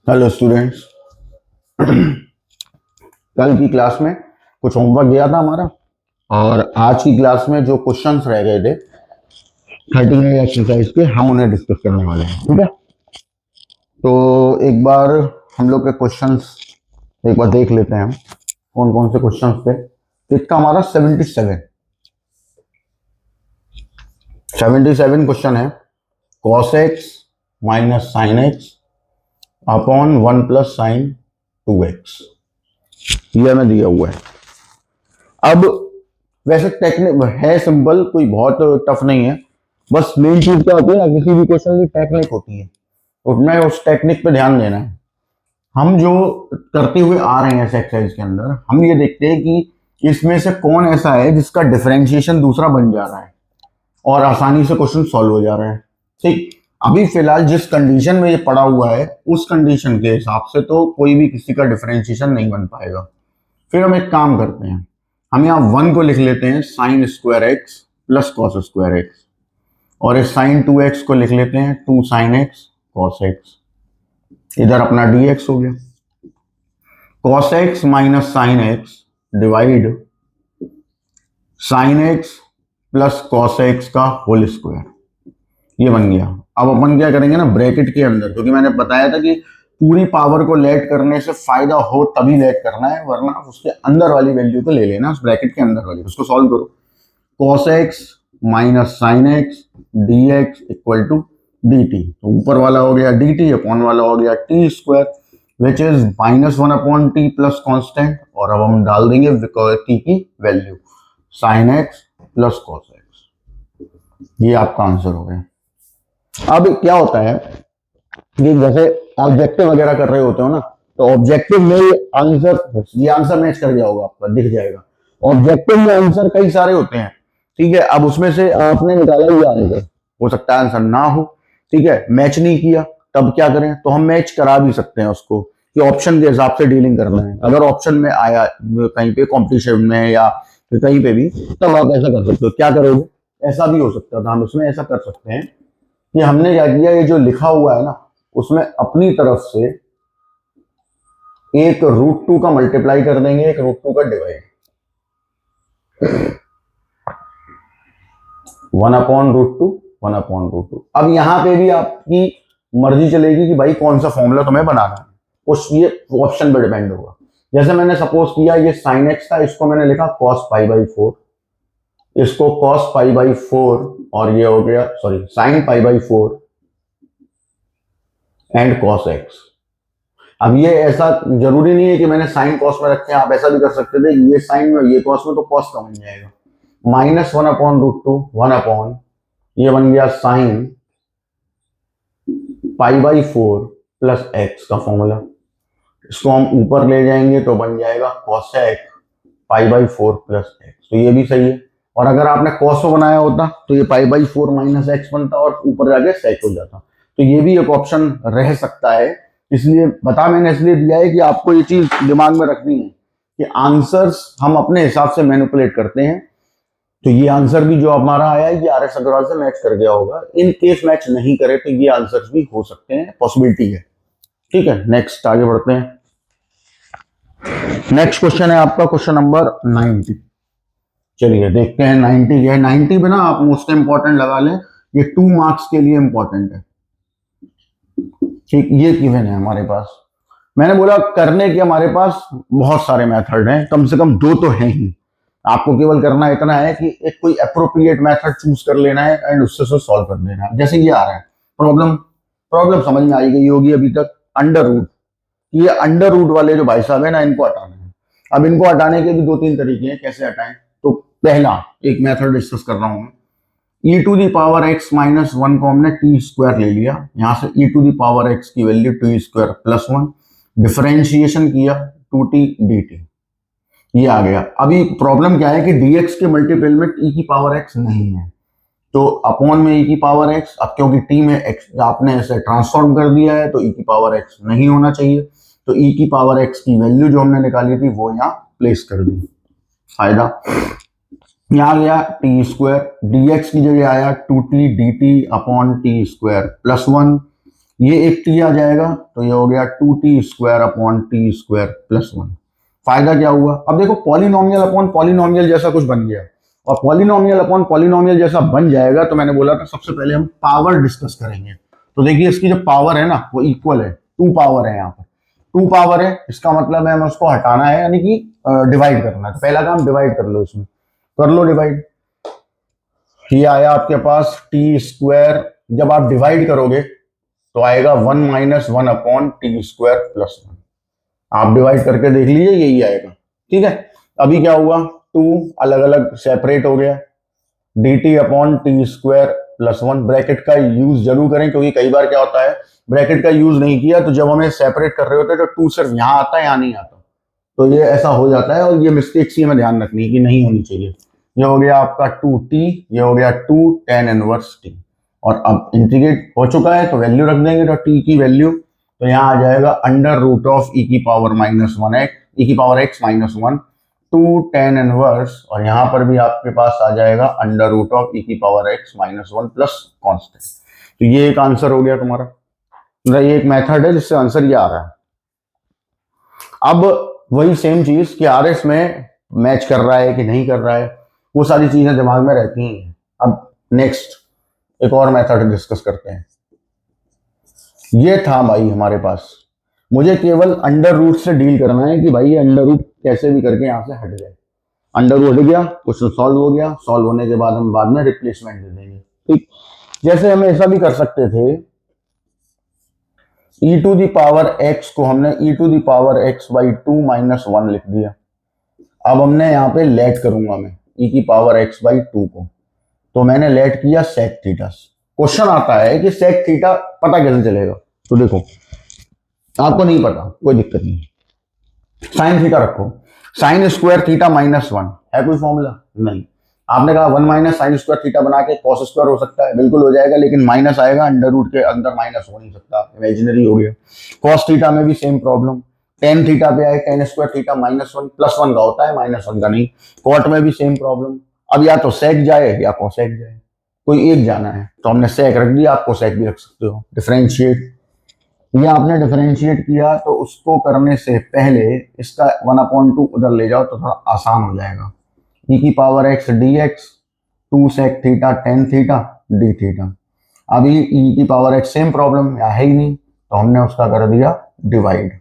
Hello students. कल की class में कुछ होमवर्क गया था हमारा, और आज की क्लास में जो क्वेश्चंस रह गए थे 13 एक्सरसाइज के, हम उन्हें डिस्कस करने वाले हैं। ठीक है, तो एक बार हम लोग के क्वेश्चंस एक बार देख लेते हैं हम कौन कौन से क्वेश्चंस थे। इसका हमारा 77 क्वेश्चन है। Cos X minus sine x upon 1 + sin 2x, ये हमें दिया हुआ है। अब वैसे टेक्निक है सिंपल, कोई बहुत टफ नहीं है। बस मेन चीज क्या होती है ना, किसी भी क्वेश्चन की टेक्निक होती है, उसमें उस टेक्निक पे ध्यान देना है। हम जो करते हुए आ रहे हैं इस एक्सरसाइज के अंदर, हम ये देखते हैं कि इसमें से कौन ऐसा है जिसका डिफरेंशिएशन दूसरा बन जा रहा है और आसानी से क्वेश्चन सॉल्व हो जा रहा है। ठीक, अभी फिलहाल जिस कंडीशन में ये पड़ा हुआ है उस कंडीशन के हिसाब से तो कोई भी किसी का डिफरेंशिएशन नहीं बन पाएगा। फिर हम एक काम करते हैं, हम यहाँ 1 को लिख लेते हैं sine square x plus cos square x, और इस साइन 2x को लिख लेते हैं 2 sin x कॉस एक्स। इधर अपना dx हो गया। Cos X minus sine x divide sine x plus cos x का होल स्क्वायर, ये बन गया। अब अपन क्या करेंगे ना, ब्रैकेट के अंदर, क्योंकि मैंने बताया था कि पूरी पावर को लेट करने से फायदा हो तभी लेट करना है, वरना उसके अंदर वाली वैल्यू को ले लेना, उस ब्रैकेट के अंदर वाली, उसको सॉल्व करो। Cos X minus sine x D x equal to D T, तो ऊपर वाला हो गया डी टी, अपॉन वाला हो गया T square, which is -1 upon t plus constant, और अब हम डाल देंगे टी की value sine x plus cos x. ये आपका आंसर हो गया। अब क्या होता है कि जैसे ऑब्जेक्टिव वगैरह कर रहे होते हो ना, तो ऑब्जेक्टिव में आंसर, ये आंसर मैच कर गया होगा, आपका दिख जाएगा। ऑब्जेक्टिव में आंसर कई सारे होते हैं, ठीक है। अब उसमें से आपने निकाला ही आंसर, हो सकता है आंसर ना हो, ठीक है, मैच नहीं किया, तब क्या करें, तो हम मैच करा भी सकते हैं उसको, कि ऑप्शन के हिसाब से डीलिंग करना है। अगर ऑप्शन में आया कहीं पे कॉम्पिटिशन में या कहीं पे भी, तब आप ऐसा कर सकते हो। क्या करोगे, ऐसा भी हो सकता था, हम उसमें ऐसा कर सकते हैं कि हमने क्या किया, ये जो लिखा हुआ है ना, उसमें अपनी तरफ से एक √2 का मल्टीप्लाई कर देंगे, एक √2 का डिवाइड, 1/√2 1/√2। अब यहां पे भी आपकी मर्जी चलेगी कि भाई कौन सा फॉर्मूला तुम्हें बनाना है, उस ये ऑप्शन पे डिपेंड होगा। जैसे मैंने सपोज किया ये साइन एक्स था, इसको मैंने लिखा cos π/4, इसको cos π/4, और ये हो गया sorry sin π/4 and cos x। अब ये ऐसा जरूरी नहीं है कि मैंने साइन कॉस में रखे, आप ऐसा भी कर सकते थे, ये साइन में ये कॉस में, तो कॉस का बन जाएगा -1/√2 1 अपॉन, ये बन गया साइन π/4 प्लस एक्स का फॉर्मूला। इसको हम ऊपर ले जाएंगे तो बन जाएगा cosec π/4 प्लस एक्स, तो ये भी सही है। और अगर आपने कॉस में बनाया होता तो ये π/4 माइनस एक्स बनता और ऊपर जाके सेक हो जाता, तो ये भी एक ऑप्शन रह सकता है। इसलिए बता मैंने इसलिए दिया है कि आपको ये चीज दिमाग में रखनी है कि आंसर्स हम अपने हिसाब से मैनिपुलेट करते हैं। तो ये आंसर भी जो हमारा आया है ये आर एस अग्रवाल से मैच कर गया होगा। इन केस मैच नहीं करे तो ये आंसर्स भी हो सकते हैं, पॉसिबिलिटी है। ठीक है, नेक्स्ट आगे बढ़ते हैं। नेक्स्ट क्वेश्चन है आपका क्वेश्चन नंबर 90। चलिए देखते हैं 90 है। 90 पे ना आप मोस्ट इंपॉर्टेंट लगा लें, ये 2 मार्क्स के लिए इंपॉर्टेंट है। ठीक, ये गिवन है हमारे पास। मैंने बोला करने के हमारे पास बहुत सारे मेथड हैं, कम से कम 2 तो हैं ही। आपको केवल करना इतना है कि एक कोई अप्रोप्रिएट मेथड चूज कर लेना है एंड उससे सॉल्व कर देना है। जैसे ये आ रहा है प्रॉब्लम, प्रॉब्लम समझ में आई गई होगी अभी तक। अंडर रूट, ये अंडर रूट वाले जो भाई साहब है ना, इनको हटाना है। अब इनको हटाने के भी 2-3 तरीके हैं कैसे हटाएं। तो पहला एक मेथड डिस्कस कर रहा हूं मैं, e⁻x को हमने t² ले लिया, यहां से e⁻x की वैल्यू t² + 1, डिफरेंशिएशन किया 2t dt, ये आ गया। अभी प्रॉब्लम क्या है कि dx के मल्टीपल में e⁻x नहीं है, तो अपॉन में e⁻x, अब क्योंकि t में x आपने ऐसे ट्रांसफॉर्म कर दिया है तो e⁻x नहीं होना चाहिए, तो e⁻x की वैल्यू जो हमने निकाली थी वो यहाँ प्लेस कर दी। फायदा यहाँ गया t², dx की जगह आया 2t dt अपॉन t² + 1, ये एक टी आ जाएगा, तो ये हो गया 2t² अपॉन t² प्लस 1। फायदा क्या हुआ, अब देखो पॉलिनोमियल अपॉन पॉलिनोमियल जैसा कुछ बन गया, और पॉलिनोमियल अपॉन पॉलिनोमियल जैसा बन जाएगा तो मैंने बोला था सबसे पहले हम पावर डिस्कस करेंगे। तो देखिए इसकी जो पावर है ना वो इक्वल है, 2 पावर है, यहाँ पर 2 पावर है, इसका मतलब है हमें उसको हटाना है, यानी कि डिवाइड करना है। तो पहला काम डिवाइड कर लो, इसमें कर लो डिवाइड। ये आया आपके पास t², जब आप डिवाइड करोगे तो आएगा 1 - 1 अपॉन t² प्लस 1। आप डिवाइड करके देख लीजिए, यही आएगा। ठीक है, अभी क्या हुआ, 2 अलग अलग सेपरेट हो गया, dt upon t² plus 1। Bracket का यूज जरूर करें, क्योंकि कई बार क्या होता है ब्रैकेट का यूज नहीं किया तो जब हमें सेपरेट कर रहे होते हैं तो 2 सिर्फ यहाँ आता है, यहाँ नहीं आता, तो ये ऐसा हो जाता है, और ये मिस्टेक सी हमें ध्यान रखनी है कि नहीं होनी चाहिए। ये हो गया आपका 2t, ये हो गया 2 tan इनवर्स t, और अब इंटीग्रेट हो चुका है तो वैल्यू रख देंगे, तो t की वैल्यू तो यहाँ आ जाएगा अंडर रूट ऑफ e की पावर -1 2 tan इनवर्स, और यहाँ पर भी आपके पास आ जाएगा अंडर रूट ऑफ e की पावर x-1 प्लस कॉन्स्टेंट। तो ये एक आंसर हो गया तुम्हारा, मतलब ये एक मेथड है जिससे आंसर ये आ रहा है। अब वही सेम चीज कि RS में मैच कर रहा है कि नहीं कर रहा है, वो सारी चीजें दिमाग में रहती हैं। अब नेक्स्ट एक और मेथड डिस्कस करते हैं। ये था भाई हमारे पास, मुझे केवल अंडर रूट से डील करना है कि भाई ये अंडर रूट कैसे भी करके यहाँ से हट जाए। अंडर रूट हट गया, क्वेश्चन सॉल्व हो गया, सॉल्व होने के बाद हम बाद में रिप्लेसमेंट दे देंगे। ठीक, जैसे हम ऐसा भी कर सकते थे, e to the power x को हमने e to the power x/2 - 1 लिख दिया। अब हमने यहाँ पे लेट करूंगा मैं e की पावर x/2 को, तो मैंने लेट किया sec थीटा। क्वेश्चन आता है कि sec थीटा पता कैसे चलेगा, तो देखो आपको नहीं पता कोई दिक्कत नहीं, साइन थीटा रखो, sin² थीटा -1 है कोई फॉर्मूला नहीं। आपने कहा 1 - sin² थीटा बना के cos² हो सकता है, बिल्कुल हो जाएगा, लेकिन माइनस आएगा, अंडर रूट के अंदर माइनस हो नहीं सकता, इमेजिनरी हो गया। cos थीटा में भी सेम प्रॉब्लम, tan थीटा पे आए tan² थीटा -1 +1 का होता है, -1 का नहीं। cot में भी सेम प्रॉब्लम, अब या तो sec जाए या cosec जाए, कोई एक जाना है, तो हमने sec रख दिया, आप cosec भी रख सकते हो। डिफरेंशिएट, ये आपने डिफरेंशिएट किया तो उसको करने से पहले इसका 1/2 उधर ले जाओ तो थोड़ा आसान हो जाएगा। e की पावर x dx 2 sec theta tan theta d theta. अभी e की पावर x सेम प्रॉब्लम या है ही नहीं, तो हमने उसका कर दिया डिवाइड।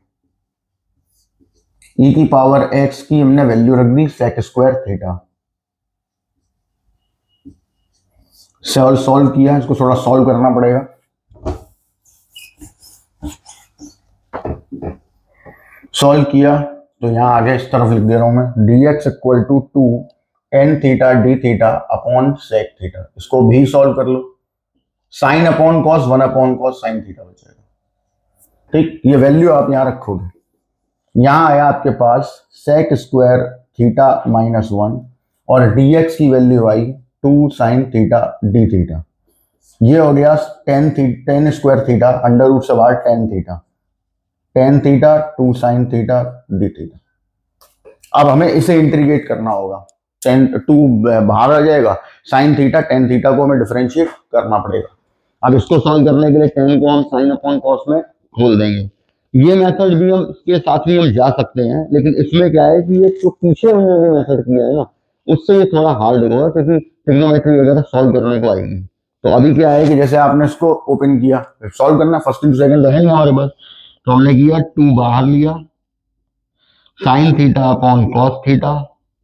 e की पावर x की हमने वैल्यू रख दी sec² थीटा। सॉल्व किया, इसको थोड़ा सॉल्व करना पड़ेगा। सॉल्व किया तो यहाँ आगे इस तरफ लिख दे रहा हूं मैं, dx = 2 tan theta d theta upon sec theta. इसको भी सॉल्व कर लो, sine upon cos 1/cos sin theta बचेगा। ठीक, ये वैल्यू आप यहाँ रखोगे, यहाँ आया आपके पास sec² थीटा -1 और dx की वैल्यू आई 2 sin थीटा d थीटा। ये हो गया tan² थीटा अंडर रूट से बाहर tan theta 2 sin theta d theta. अब हमें इसे इंटीग्रेट करना होगा, tan 2 बाहर आ जाएगा, sin थीटा tan थीटा को हमें डिफरेंशिएट करना पड़ेगा। अब इसको सॉल्व करने के लिए tan को हम sin अपॉन cos में खोल देंगे। ये मेथड भी हम इसके साथ भी हम जा सकते हैं, लेकिन इसमें क्या है कि ये जो पीछे हमने मेथड किया है ना, उससे ये थोड़ा हार्ड होगा, क्योंकि ट्रिग्नोमेट्री वगैरह सॉल्व करने को आएगी। तो अभी क्या है कि जैसे आपने इसको ओपन किया, सॉल्व करना फर्स्ट इंटू सेकंड है हमारे पास, तो हमने किया 2 बाहर लिया, sine theta upon cos theta,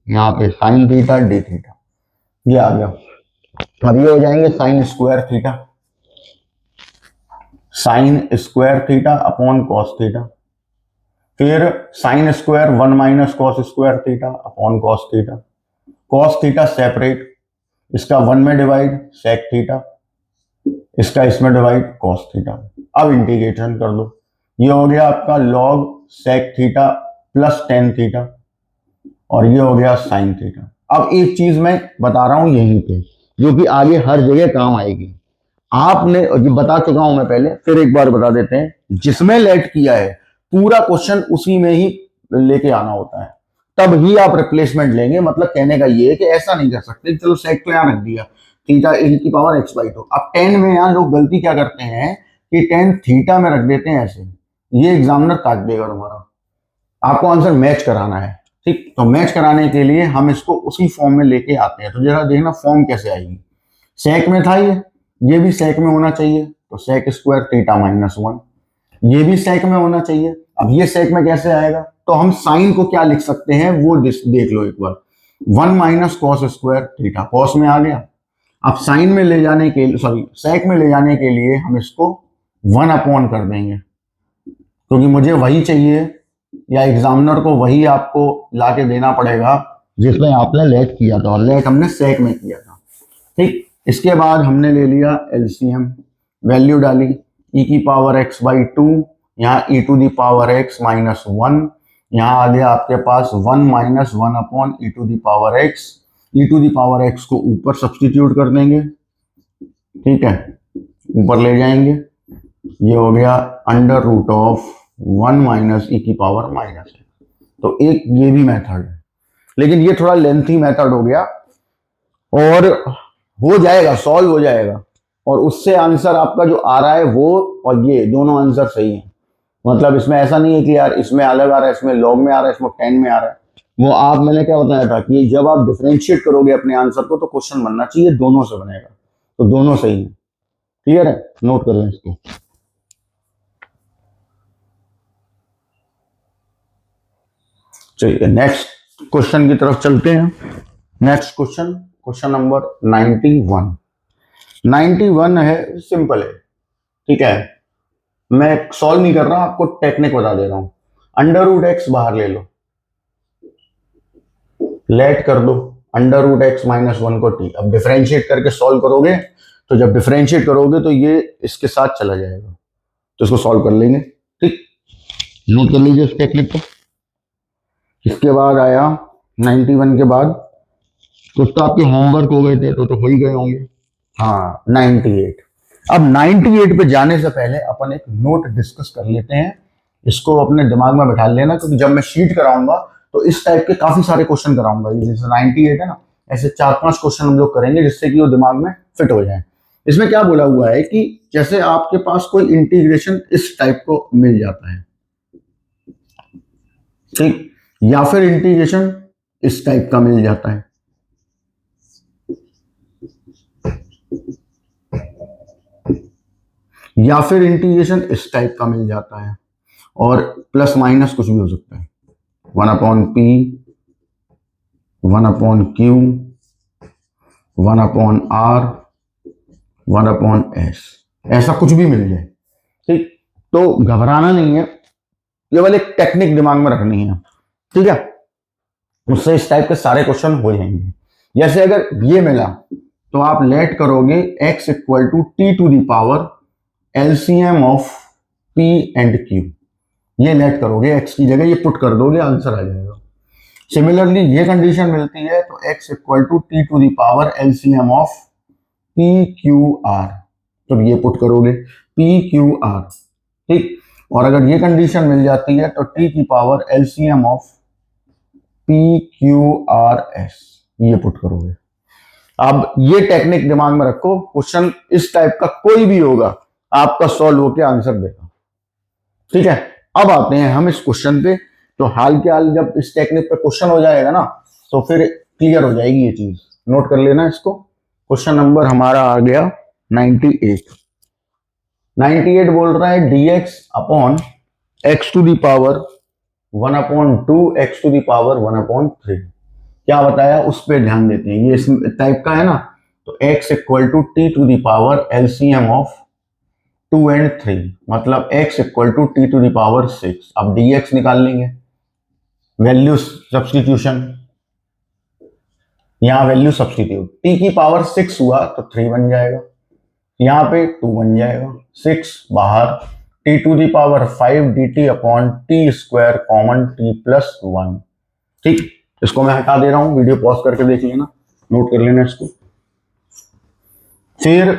यहाँ पे साइन थीटा d थीटा, ये आ गया। अब ये हो जाएंगे sin² theta, sin² upon cos theta, फिर sin² 1 - cos² theta upon cos theta, cos theta separate, इसका 1 में डिवाइड sec थीटा, इसका इसमें डिवाइड cos थीटा। अब इंटीग्रेशन कर दो, ये हो गया आपका log sec theta plus tan theta, और ये हो गया sin थीटा। अब एक चीज मैं बता रहा हूं यहीं पे, जो कि आगे हर जगह काम आएगी। आपने ये बता चुका हूं मैं पहले, फिर एक बार बता देते हैं, जिसमें लेट किया है पूरा क्वेश्चन उसी में ही लेके आना होता है, तब ही आप रिप्लेसमेंट लेंगे। मतलब कहने का ये है कि ऐसा नहीं कर सकते चलो sec तो यहाँ रख दिया, थीटा e की पावर x/2। अब tan में यहाँ लोग गलती क्या करते हैं कि टेन थीटा में रख देते हैं ऐसे, ये एग्जामिनर काट देगा तुम्हारा। आपको आंसर मैच कराना है, ठीक। तो मैच कराने के लिए हम इसको उसी फॉर्म में लेके आते हैं। तो जरा देखना फॉर्म कैसे आएगी। सेक में था ये भी सेक में होना चाहिए, तो सेक स्क्वायर थीटा माइनस 1, ये भी सेक में होना चाहिए। अब ये सेक में कैसे आएगा, तो हम साइन को क्या लिख सकते हैं वो देख लो एक बार। 1 minus cos square theta, cos में आ गया। अब साइन में ले जाने के लिए, सॉरी सेक में ले जाने के लिए हम इसको 1 अपॉन कर देंगे, क्योंकि मुझे वही चाहिए, या एग्जामिनर को वही आपको लाके देना पड़ेगा जिसमें आपने लेट किया था, और लेट हमने सेक में किया था, ठीक। इसके बाद हमने ले लिया एलसीएम, वैल्यू डाली e की पावर x बाई 2, यहाँ e to the power x minus 1, यहाँ आ गया आपके पास 1 minus 1 upon e to the power x, e to the power x को ऊपर सब्सटीट्यूट कर देंगे, ठीक है, ऊपर ले जाएंगे, ये हो गया अंडर रूट ऑफ 1 माइनस ई की पावर माइनस। तो एक ये भी मेथड है, लेकिन ये थोड़ा लेंथी मेथड हो गया, और हो जाएगा, सॉल्व हो जाएगा, और उससे आंसर आपका जो आ रहा है वो और ये दोनों आंसर सही है। मतलब इसमें ऐसा नहीं है कि यार इसमें अलग आ रहा है, इसमें लॉग में आ रहा है, इसमें 10 में आ रहा है। वो आप, मैंने क्या बताया था कि जब आप डिफरेंशिएट करोगे अपने आंसर को तो क्वेश्चन बनना चाहिए दोनों से बनेगा, तो दोनों सही है। क्लियर है, नोट कर लें इसको। चलिए नेक्स्ट क्वेश्चन की तरफ चलते हैं। नेक्स्ट क्वेश्चन, क्वेश्चन नंबर 91 है, सिंपल है, ठीक है। मैं सॉल्व नहीं कर रहा, आपको टेक्निक बता दे रहा हूं। अंडर रूट एक्स बाहर ले लो, लेट कर दो अंडर रूट एक्स माइनस 1 को टी। अब डिफरेंशिएट करके सॉल्व करोगे, तो जब डिफरेंशिएट करोगे तो ये इसके साथ चला जाएगा, तो इसको सॉल्व कर लेंगे, ठीक। नोट कर लीजिए इस टेक्निक को। इसके बाद आया 91 के बाद, कुछ तो आपके होमवर्क हो गए थे तो हो ही गए होंगे। हाँ 98। अब 98 पे जाने से पहले अपन एक नोट डिस्कस कर लेते हैं, इसको अपने दिमाग में बैठा लेना, क्योंकि जब मैं शीट कराऊंगा तो इस टाइप के काफी सारे क्वेश्चन कराऊंगा। जैसे 98 है ना, ऐसे 4-5 क्वेश्चन हम लोग करेंगे जिससे कि वो दिमाग में फिट हो जाए। इसमें क्या बोला हुआ है कि जैसे आपके पास कोई इंटीग्रेशन इस टाइप को मिल जाता है, ठीक, या फिर इंटीग्रेशन इस टाइप का मिल जाता है, या फिर इंटीग्रेशन इस टाइप का मिल जाता है, और प्लस माइनस कुछ भी हो सकता है, 1 upon P, 1 upon Q, 1 upon R, 1 upon S, ऐसा कुछ भी मिल जाए, ठीक। तो घबराना नहीं है, केवल एक टेक्निक दिमाग में रखनी है, ठीक है। उससे इस टाइप के सारे क्वेश्चन हो जाएंगे। जैसे अगर ये मिला तो आप लेट करोगे x equal to T to the power LCM of p and q, ये लेट करोगे, x की जगह ये पुट कर दोगे, आंसर आ जाएगा। सिमिलरली ये कंडीशन मिलती है तो x equal to T to the power LCM of p q r, तो ये पुट करोगे p q r, ठीक। और अगर ये कंडीशन मिल जाती है तो t की power LCM of p q r s, ये पुट करोगे। अब ये टेक्निक दिमाग में रखो, क्वेश्चन इस टाइप का कोई भी होगा आपका सॉल्व होकर आंसर देगा, ठीक है। अब आते हैं हम इस क्वेश्चन पे। तो हाल के हाल जब इस टेक्निक पे क्वेश्चन हो जाएगा ना तो फिर क्लियर हो जाएगी ये चीज, नोट कर लेना इसको। क्वेश्चन नंबर हमारा आ गया 98 बोल रहा है dx upon x to the power 1 upon 2 x to the power 1 upon 3। क्या बताया उस पर ध्यान देते हैं, ये इस टाइप का है ना, तो x equal to T to the power LCM of 2 and 3, मतलब x equal to T to the power 6। अब dx निकाल लेंगे, वैल्यू सब्सटीट्यूशन, यहां वैल्यू सब्सटीट्यूट, t की पावर 6 हुआ तो 3 बन जाएगा, यहाँ पे 2 बन जाएगा, 6 बाहर, t to the power 5 dt upon T square common t plus 1, ठीक। इसको मैं हटा दे रहा हूं, वीडियो पॉज करके देख लेना, नोट कर लेना इसको। फिर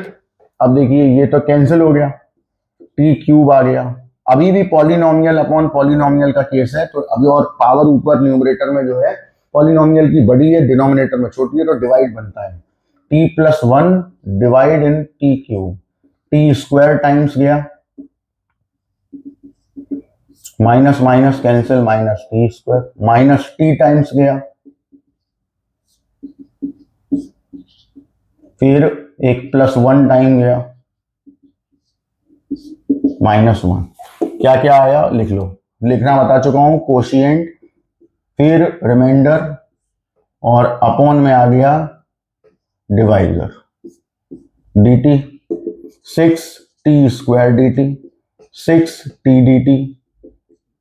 अब देखिए ये तो कैंसिल हो गया, टी क्यूब आ गया। अभी भी पॉलिनोमियल अपॉन पॉलिनोमियल का केस है, तो अभी और पावर ऊपर न्यूमरेटर में जो है पॉलिनोमियल की बड़ी है, डिनोमिनेटर में छोटी है, तो डिवाइड बनता है, T plus 1 divide in T cube, T square times गया, minus minus cancel, minus T square, minus T times गया, फिर एक प्लस वन टाइम गया, माइनस वन। क्या क्या आया लिख लो, लिखना बता चुका हूं, कोशिएंट, फिर रिमाइंडर, और अपॉन में आ गया divisor, d t, six t square d t, six t d t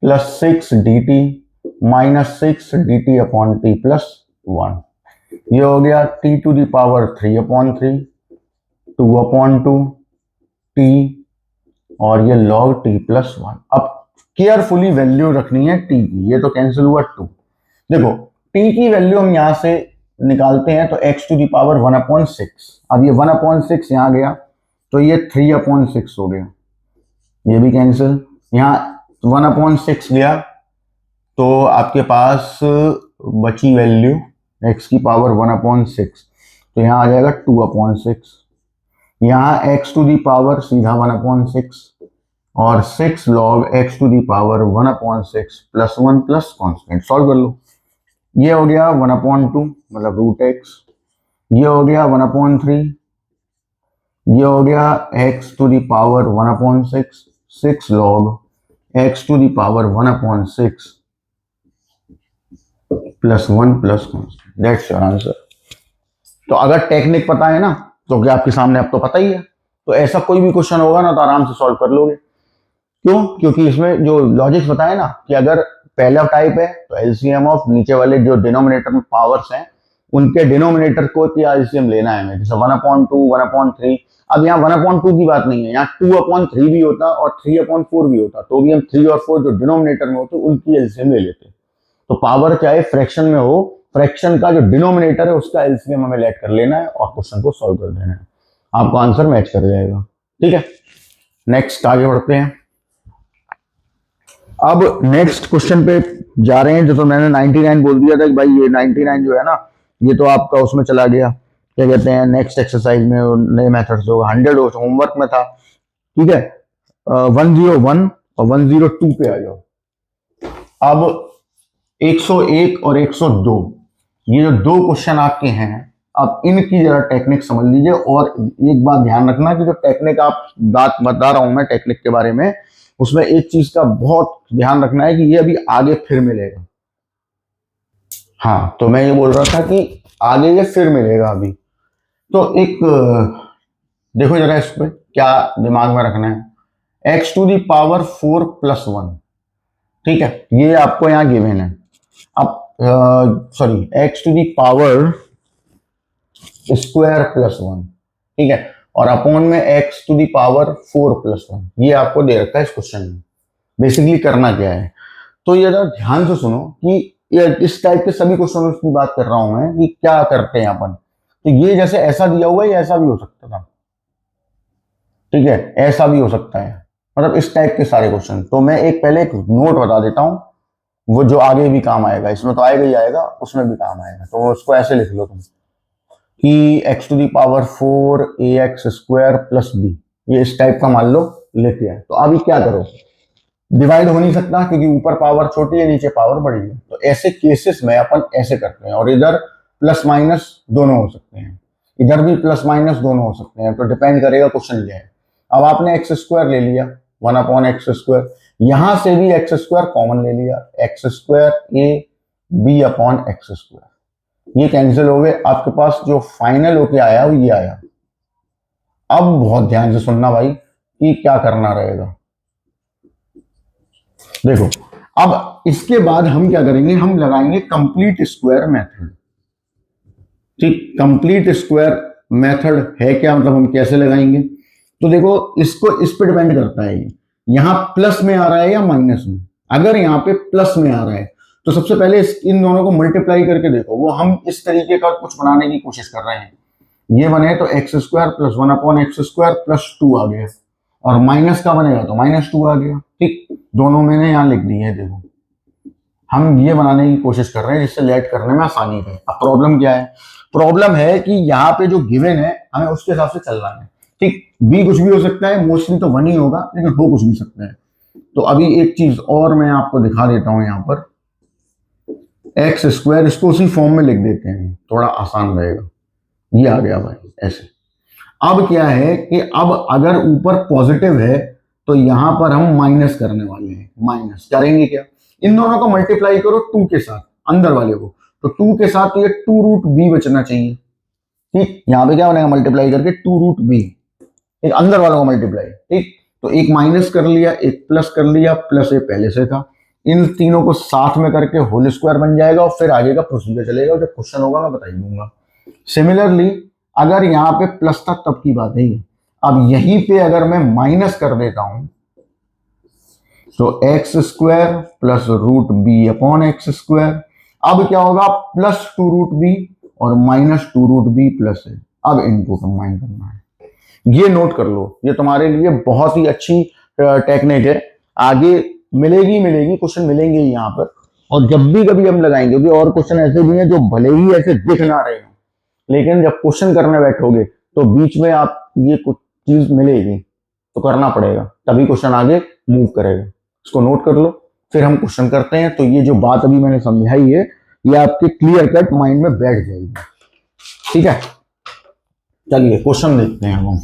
plus six d t minus six d t upon t plus one. ये हो गया t to the power three upon three, two upon two t, और ये log t plus one. अब carefully value रखनी है t की, ये तो कैंसिल हुआ टू। देखो टी की वैल्यू हम यहां से निकालते हैं तो x to the power one upon six. अब ये वन अपॉन सिक्स यहां गया तो ये थ्री अपॉन सिक्स हो गया, ये भी कैंसिल। यहां वन अपॉन सिक्स गया तो आपके पास बची वैल्यू एक्स की पावर वन अपॉन सिक्स, तो यहां आ जाएगा टू अपॉन सिक्स। यहां एक्स टू दी पावर सीधा वन अपॉन सिक्स, और six log x to the power one upon six plus one plus constant. Solve कर लो, ये हो गया वन अपॉन टू मतलब रूट एक्स, ये हो गया वन अपॉन थ्री, ये हो गया x to the power one upon six, six log x to the power one upon six plus one plus constant. That's your answer. तो अगर technique पता है ना तो क्या आपके सामने अब तो पता ही है, तो ऐसा कोई भी क्वेश्चन होगा ना तो आराम से सॉल्व कर लोगे। क्यों? क्योंकि इसमें जो लॉजिक्स बताए ना कि अगर पहला टाइप है तो एलसीएम ऑफ नीचे वाले जो डिनोमिनेटर में पावर्स हैं उनके डिनोमिनेटर को क्या एलसीएम लेना है हमें, जैसे one upon to, one upon three. अब यहाँ वन अपॉन टू की बात नहीं है, यहाँ टू अपॉन थ्री भी होता और थ्री अपॉन फोर भी होता, तो भी हम थ्री और फोर जो डिनोमिनेटर में होते उनकी एलसीएम ले लेते। तो पावर चाहे फ्रैक्शन में हो, फ्रैक्शन का जो डिनोमिनेटर है उसका एलसीएम हमें लेट कर लेना है और क्वेश्चन को सॉल्व कर देना है, आपको आंसर मैच कर जाएगा। ठीक है, नेक्स्ट आगे बढ़ते हैं। अब नेक्स्ट क्वेश्चन पे जा रहे हैं। जो तो मैंने 99 बोल दिया था कि भाई ये 99 जो है ना ये तो आपका उसमें चला गया, क्या कहते हैं, नेक्स्ट एक्सरसाइज में नए मेथड्स होगा, 100 होमवर्क में था। ठीक है, 101 और 102 पे आ जाओ। अब 101 और 102 ये जो दो क्वेश्चन आपके हैं, अब इनकी जरा टेक्निक समझ लीजिए। और एक बात ध्यान रखना कि जो टेक्निक आप बात बता रहा हूं मैं टेक्निक के बारे में, उसमें एक चीज का बहुत ध्यान रखना है कि ये अभी आगे फिर मिलेगा। हाँ, तो मैं ये बोल रहा था कि आगे ये फिर मिलेगा अभी। तो एक देखो जरा इस पे क्या दिमाग में रखना है। X to the power four plus one, ठीक है, ये आपको यहां गिवन है। अब sorry, x to the power square plus one, ठीक है, और अपॉन में x to the power four plus one, ये आपको दे रखा है इस क्वेश्चन में। बेसिकली करना क्या है, तो ये जरा ध्यान से सुनो कि ये इस टाइप के सभी क्वेश्चन की बात कर रहा हूं मैं कि क्या करते हैं अपन। तो ये जैसे ऐसा दिया हुआ है, ये ऐसा भी हो सकता था, ठीक है, ऐसा भी हो सकता है, मतलब इस टाइप के सारे क्वेश्चन। तो मैं एक पहले एक नोट बता देता हूं, वो जो आगे भी काम आएगा, इसमें तो आएगा ही आएगा, उसमें भी काम आएगा। तो उसको ऐसे लिख लो तुम कि x to the power four a x square plus b, ये इस टाइप का मान लो लिख दिया। तो अभी क्या करो, डिवाइड हो नहीं सकता क्योंकि ऊपर पावर छोटी है नीचे पावर बड़ी है, तो ऐसे केसेस में अपन ऐसे करते हैं। और इधर प्लस माइनस दोनों हो सकते हैं, इधर भी प्लस माइनस दोनों हो सकते हैं, तो डिपेंड करेगा क्वेश्चन क्या है। अब आपने एक्स स्क्वायर ले लिया, वन अपॉन एक्स स्क्वायर, यहां से भी एक्स स्क्वायर कॉमन ले लिया, x square a b upon x square, ये कैंसिल हो गए। आपके पास जो फाइनल होके आया वो ये आया। अब बहुत ध्यान से सुनना भाई कि क्या करना रहेगा। देखो, अब इसके बाद हम क्या करेंगे, हम लगाएंगे कंप्लीट स्क्वायर मेथड। ठीक, कंप्लीट स्क्वायर मेथड है क्या, मतलब हम कैसे लगाएंगे। तो देखो, इसको इस पे डिपेंड करता है, यहां प्लस में आ रहा है या माइनस में। अगर यहाँ पे प्लस में आ रहा है तो सबसे पहले इन दोनों को मल्टीप्लाई करके देखो। वो हम इस तरीके का कुछ बनाने की कोशिश कर रहे हैं, ये बने तो x square plus one upon x square plus two आ गया, और माइनस का बनेगा तो माइनस टू आ गया। ठीक, दोनों मैंने यहाँ लिख दी है। देखो, हम ये बनाने की कोशिश कर रहे हैं जिससे लेट करने में आसानी है। अब प्रॉब्लम क्या है, प्रॉब्लम है कि यहाँ पे जो गिवन है हमें उसके हिसाब से चलना है। ठीक, बी कुछ भी हो सकता है, मोस्टली तो वन ही होगा, लेकिन हो कुछ भी सकता है। तो अभी एक चीज और मैं आपको दिखा देता हूं यहां पर, एक्स स्क्वायर, इसको उसी फॉर्म में लिख देते हैं, थोड़ा आसान रहेगा। ये आ गया भाई ऐसे। अब क्या है कि अब अगर ऊपर पॉजिटिव है तो यहां पर हम माइनस करने वाले हैं। माइनस करेंगे क्या, इन दोनों को मल्टीप्लाई करो 2 के साथ, अंदर वाले को, तो 2 के साथ तो ये 2 रूट बी बचना चाहिए। ठीक, यहां पे क्या बनेगा, मल्टीप्लाई करके 2 रूट बी, एक अंदर वालों को मल्टीप्लाई। ठीक, तो एक माइनस कर लिया, एक प्लस कर लिया, प्लस ये पहले से था, इन तीनों को साथ में करके होल स्क्वायर बन जाएगा और फिर आगे का प्रोसीजर चलेगा, जब क्वेश्चन होगा मैं बता ही दूंगा। सिमिलरली अगर यहाँ पे प्लस था तब की बात है, अब यहीं पे अगर मैं माइनस कर देता हूं तो x square plus root b upon x square, अब क्या होगा, प्लस 2 रूट बी और माइनस 2 रूट बी प्लस है। अब इनको कंबाइन करना है, ये नोट कर लो, ये तुम्हारे लिए बहुत ही अच्छी टेक्निक है, आगे मिलेगी मिलेगी, क्वेश्चन मिलेंगे यहाँ पर, और जब भी कभी हम लगाएंगे, क्योंकि और क्वेश्चन ऐसे भी हैं जो भले ही ऐसे दिख ना रहे हो, लेकिन जब क्वेश्चन करने बैठोगे तो बीच में आप ये कुछ चीज मिलेगी तो करना पड़ेगा, तभी क्वेश्चन आगे मूव करेगा। इसको नोट कर लो, फिर हम क्वेश्चन करते हैं। तो ये जो बात अभी मैंने समझाई है ये आपके क्लियर कट माइंड में बैठ जाएगी। ठीक है, चलिए क्वेश्चन देखते हैं हम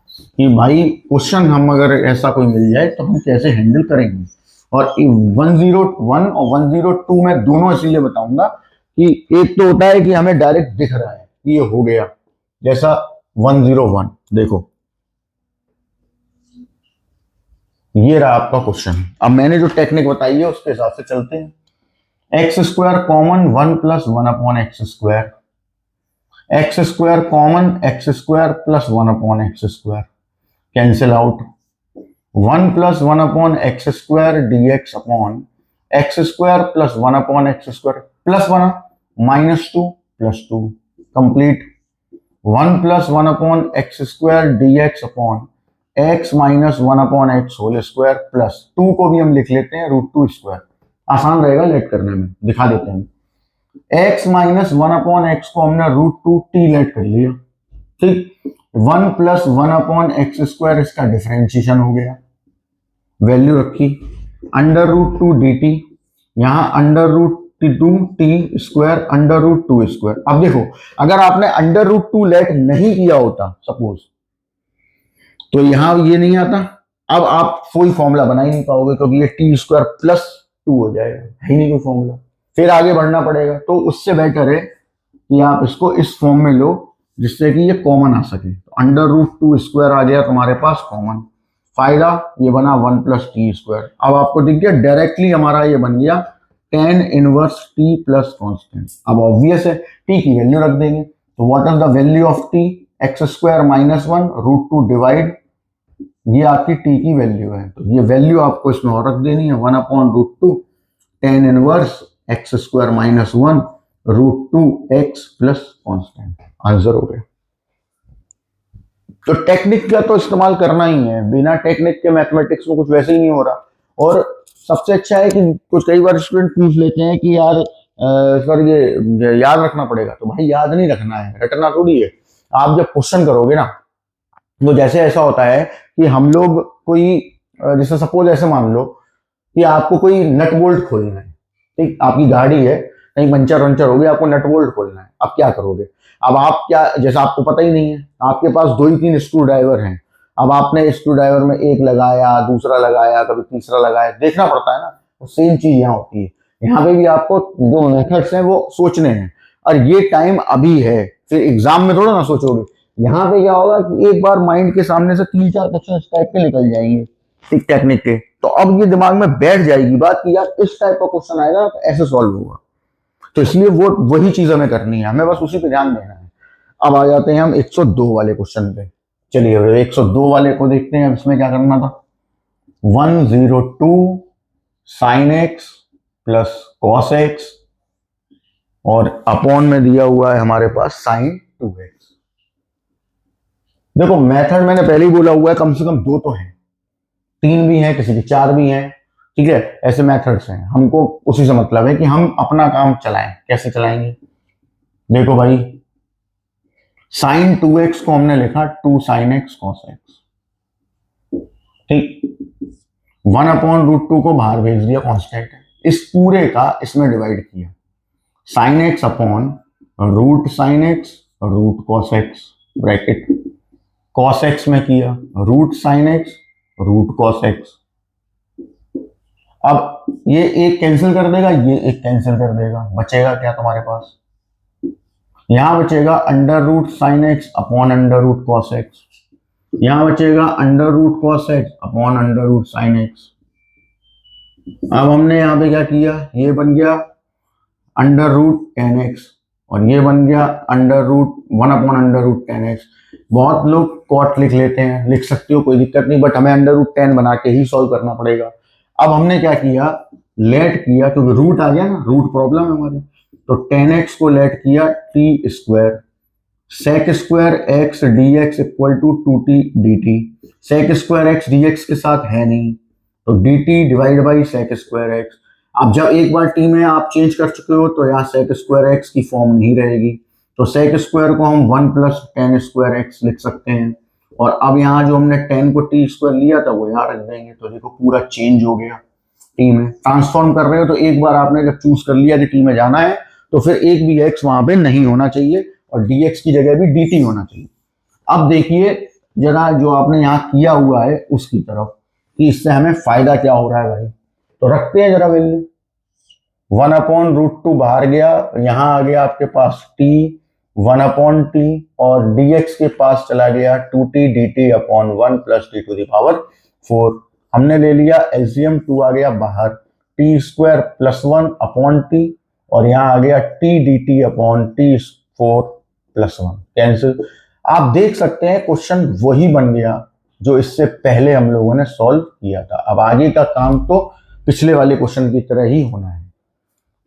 कि भाई क्वेश्चन हम अगर ऐसा कोई मिल जाए तो हम कैसे हैंडल करेंगे। और 101 और 102 में दोनों इसीलिए बताऊंगा कि एक तो होता है कि हमें डायरेक्ट दिख रहा है कि ये हो गया, जैसा 101 देखो, ये रहा आपका क्वेश्चन। अब मैंने जो टेक्निक बताई है उसके हिसाब से चलते हैं। X square common 1 plus 1 upon x square, x square common x square plus 1 upon x square, cancel out, 1 plus 1 upon x square d x upon x square plus 1 upon x square, plus 1 minus 2 plus 2, complete, 1 plus 1 upon x square d x upon x minus 1 upon x whole square plus 2 को भी हम लिख लेते हैं root 2 square, आसान रहेगा late करने में, दिखा देते हैं। एक्स माइनस 1 अपॉन एक्स को हमने रूट 2 टी लेट कर लिया। ठीक, 1 प्लस 1 अपॉन एक्स स्क्वायर इसका डिफरेंशिएशन हो गया, वैल्यू रखी, अंडर रूट 2 डी टी, यहां under root 2 t square under root 2 square. अब देखो अगर आपने अंडर रूट 2 लेट नहीं किया होता सपोज, तो यहां ये नहीं आता, अब आप कोई फॉर्मूला बना ही नहीं पाओगे क्योंकि ये टी स्क्वायर प्लस 2 हो जाएगा, है ही नहीं कोई फॉर्मूला, फिर आगे बढ़ना पड़ेगा। तो उससे बेटर है कि आप इसको इस फॉर्म में लो जिससे कि ये कॉमन आ सके। तो अंडर रूट 2 स्क्वायर आ गया तुम्हारे पास कॉमन, फायदा ये बना 1 प्लस टी स्क्वायर। अब आपको दिख गया डायरेक्टली हमारा ये बन गया tan inverse t plus constant. अब ऑब्वियस है टी की वैल्यू रख देंगे, तो what is the value of t, x square minus 1 root 2 divide, ये आपकी टी की वैल्यू है, तो ये वैल्यू आपको इसमें और रख देनी है, 1 upon root 2 tan inverse x square minus 1 root 2 x plus constant, answer हो गया। तो टेक्निक का तो इस्तेमाल करना ही है, बिना टेक्निक के मैथमेटिक्स में कुछ वैसे ही नहीं हो रहा। और सबसे अच्छा है कि कुछ कई बार स्टूडेंट पूछ लेते हैं कि यार सर ये याद रखना पड़ेगा, तो भाई याद नहीं रखना है, रटना थोड़ी है। आप जब क्वेश्चन करोगे ना तो जैसे ऐसा होता है कि हम लोग कोई, जैसे सपोज ऐसे मान लो कि आपको कोई नट बोल्ट खोलना है, ठीक, आपकी गाड़ी है कहीं पंचर वंचर हो गया, आपको नट बोल्ट खोलना है, अब क्या करोगे, अब आप क्या, जैसा आपको पता ही नहीं है, आपके पास 2 ही 3 स्क्रू ड्राइवर हैं, अब आपने स्क्रू ड्राइवर में एक लगाया, दूसरा लगाया, कभी तीसरा लगाया, देखना पड़ता है ना, तो सेम चीज यहाँ होती है। यहाँ पे भी आपको जो मेथड्स हैं वो सोचने हैं, और ये टाइम अभी है, फिर एग्जाम में थोड़ा ना सोचोगे। यहाँ पे क्या होगा कि एक बार माइंड के सामने से 3-4 क्वेश्चन इस टाइप के निकल जाएंगे, ठीक, टेक्निक के, तो अब ये दिमाग में बैठ जाएगी बात कि यार इस टाइप का क्वेश्चन आएगा तो ऐसे सॉल्व होगा, तो इसलिए वो वही चीज हमें करनी है, हमें बस उसी पे ध्यान देना है। अब आ जाते हैं हम 102 वाले क्वेश्चन पे। चलिए 102 वाले को देखते हैं, इसमें क्या करना था, 102 sine x plus cos x और अपॉन में दिया हुआ है हमारे पास साइन 2x। देखो मेथड मैंने पहले ही बोला हुआ है, कम से कम 2 तो हैं, 3 भी हैं, किसी के 4 भी हैं, ठीक है, ऐसे मेथड्स हैं, हमको उसी से मतलब है कि हम अपना काम चलाएं। कैसे चलाएंगे, देखो भाई साइन 2x को हमने लिखा 2 साइन एक्स कॉस एक्स, ठीक, 1/√2 को बाहर भेज दिया, कांस्टेंट है, इस पूरे का इसमें डिवाइड किया, sine x upon root sine x root cos x bracket, cos x में किया root sine x root cos x. अब ये एक कैंसिल कर देगा, ये एक कैंसिल कर देगा, बचेगा क्या तुम्हारे पास, यहां बचेगा under root sine x upon under root cos x, यहां बचेगा under root cos x upon under root sine x. अब हमने यहाँ पे क्या किया, ये बन गया अंडर रूट टेन एक्स और ये बन गया अंडर रूट 1/√10x। बहुत लोग कॉट लिख लेते हैं, लिख सकते हो, कोई दिक्कत नहीं, बट हमें अंडर रूट 10 बना के ही सॉल्व करना पड़ेगा। अब हमने क्या किया, लेट किया, क्योंकि रूट आ गया ना, रूट प्रॉब्लम है हमारी, तो 10x को लेट किया t square, sec square x D x equal to 2t dt, sec square x D x के साथ है नहीं, तो dt divide by sec square x. अब जब एक बार टी में आप चेंज कर चुके हो तो यहाँ सेक स्क्वायर एक्स की फॉर्म नहीं रहेगी, तो सेक स्क्वायर को हम 1 + tan स्क्वायर एक्स लिख सकते हैं, और अब यहाँ जो हमने 10 को टी स्क्वायर लिया था वो यहाँ रख देंगे, तो देखो पूरा चेंज हो गया। टी में ट्रांसफॉर्म कर रहे हो तो एक बार आपने जब चूज कर लिया कि टी में जाना है तो फिर एक भी एक्स वहां पे नहीं होना चाहिए और dx की जगह भी dt होना चाहिए। अब देखिए जरा जो आपने यहाँ किया हुआ है उसकी तरफ कि इससे हमें फायदा क्या हो रहा है भाई, तो रखते हैं जरा वैल्यू। 1/√2 बाहर गया, यहाँ आ गया आपके पास t 1/t और dx के पास चला गया 2t dt अपॉन 1 + t⁴। हमने ले लिया एलसीएम, 2 आ गया बाहर, t² + 1/t और यहाँ आ गया t dt upon t⁴ + 1 cancel. आप देख सकते हैं क्वेश्चन वही बन गया जो इससे पहले हम लोगों ने सॉल्व किया था। अब आगे का काम तो पिछले वाले क्वेश्चन की तरह ही होना है।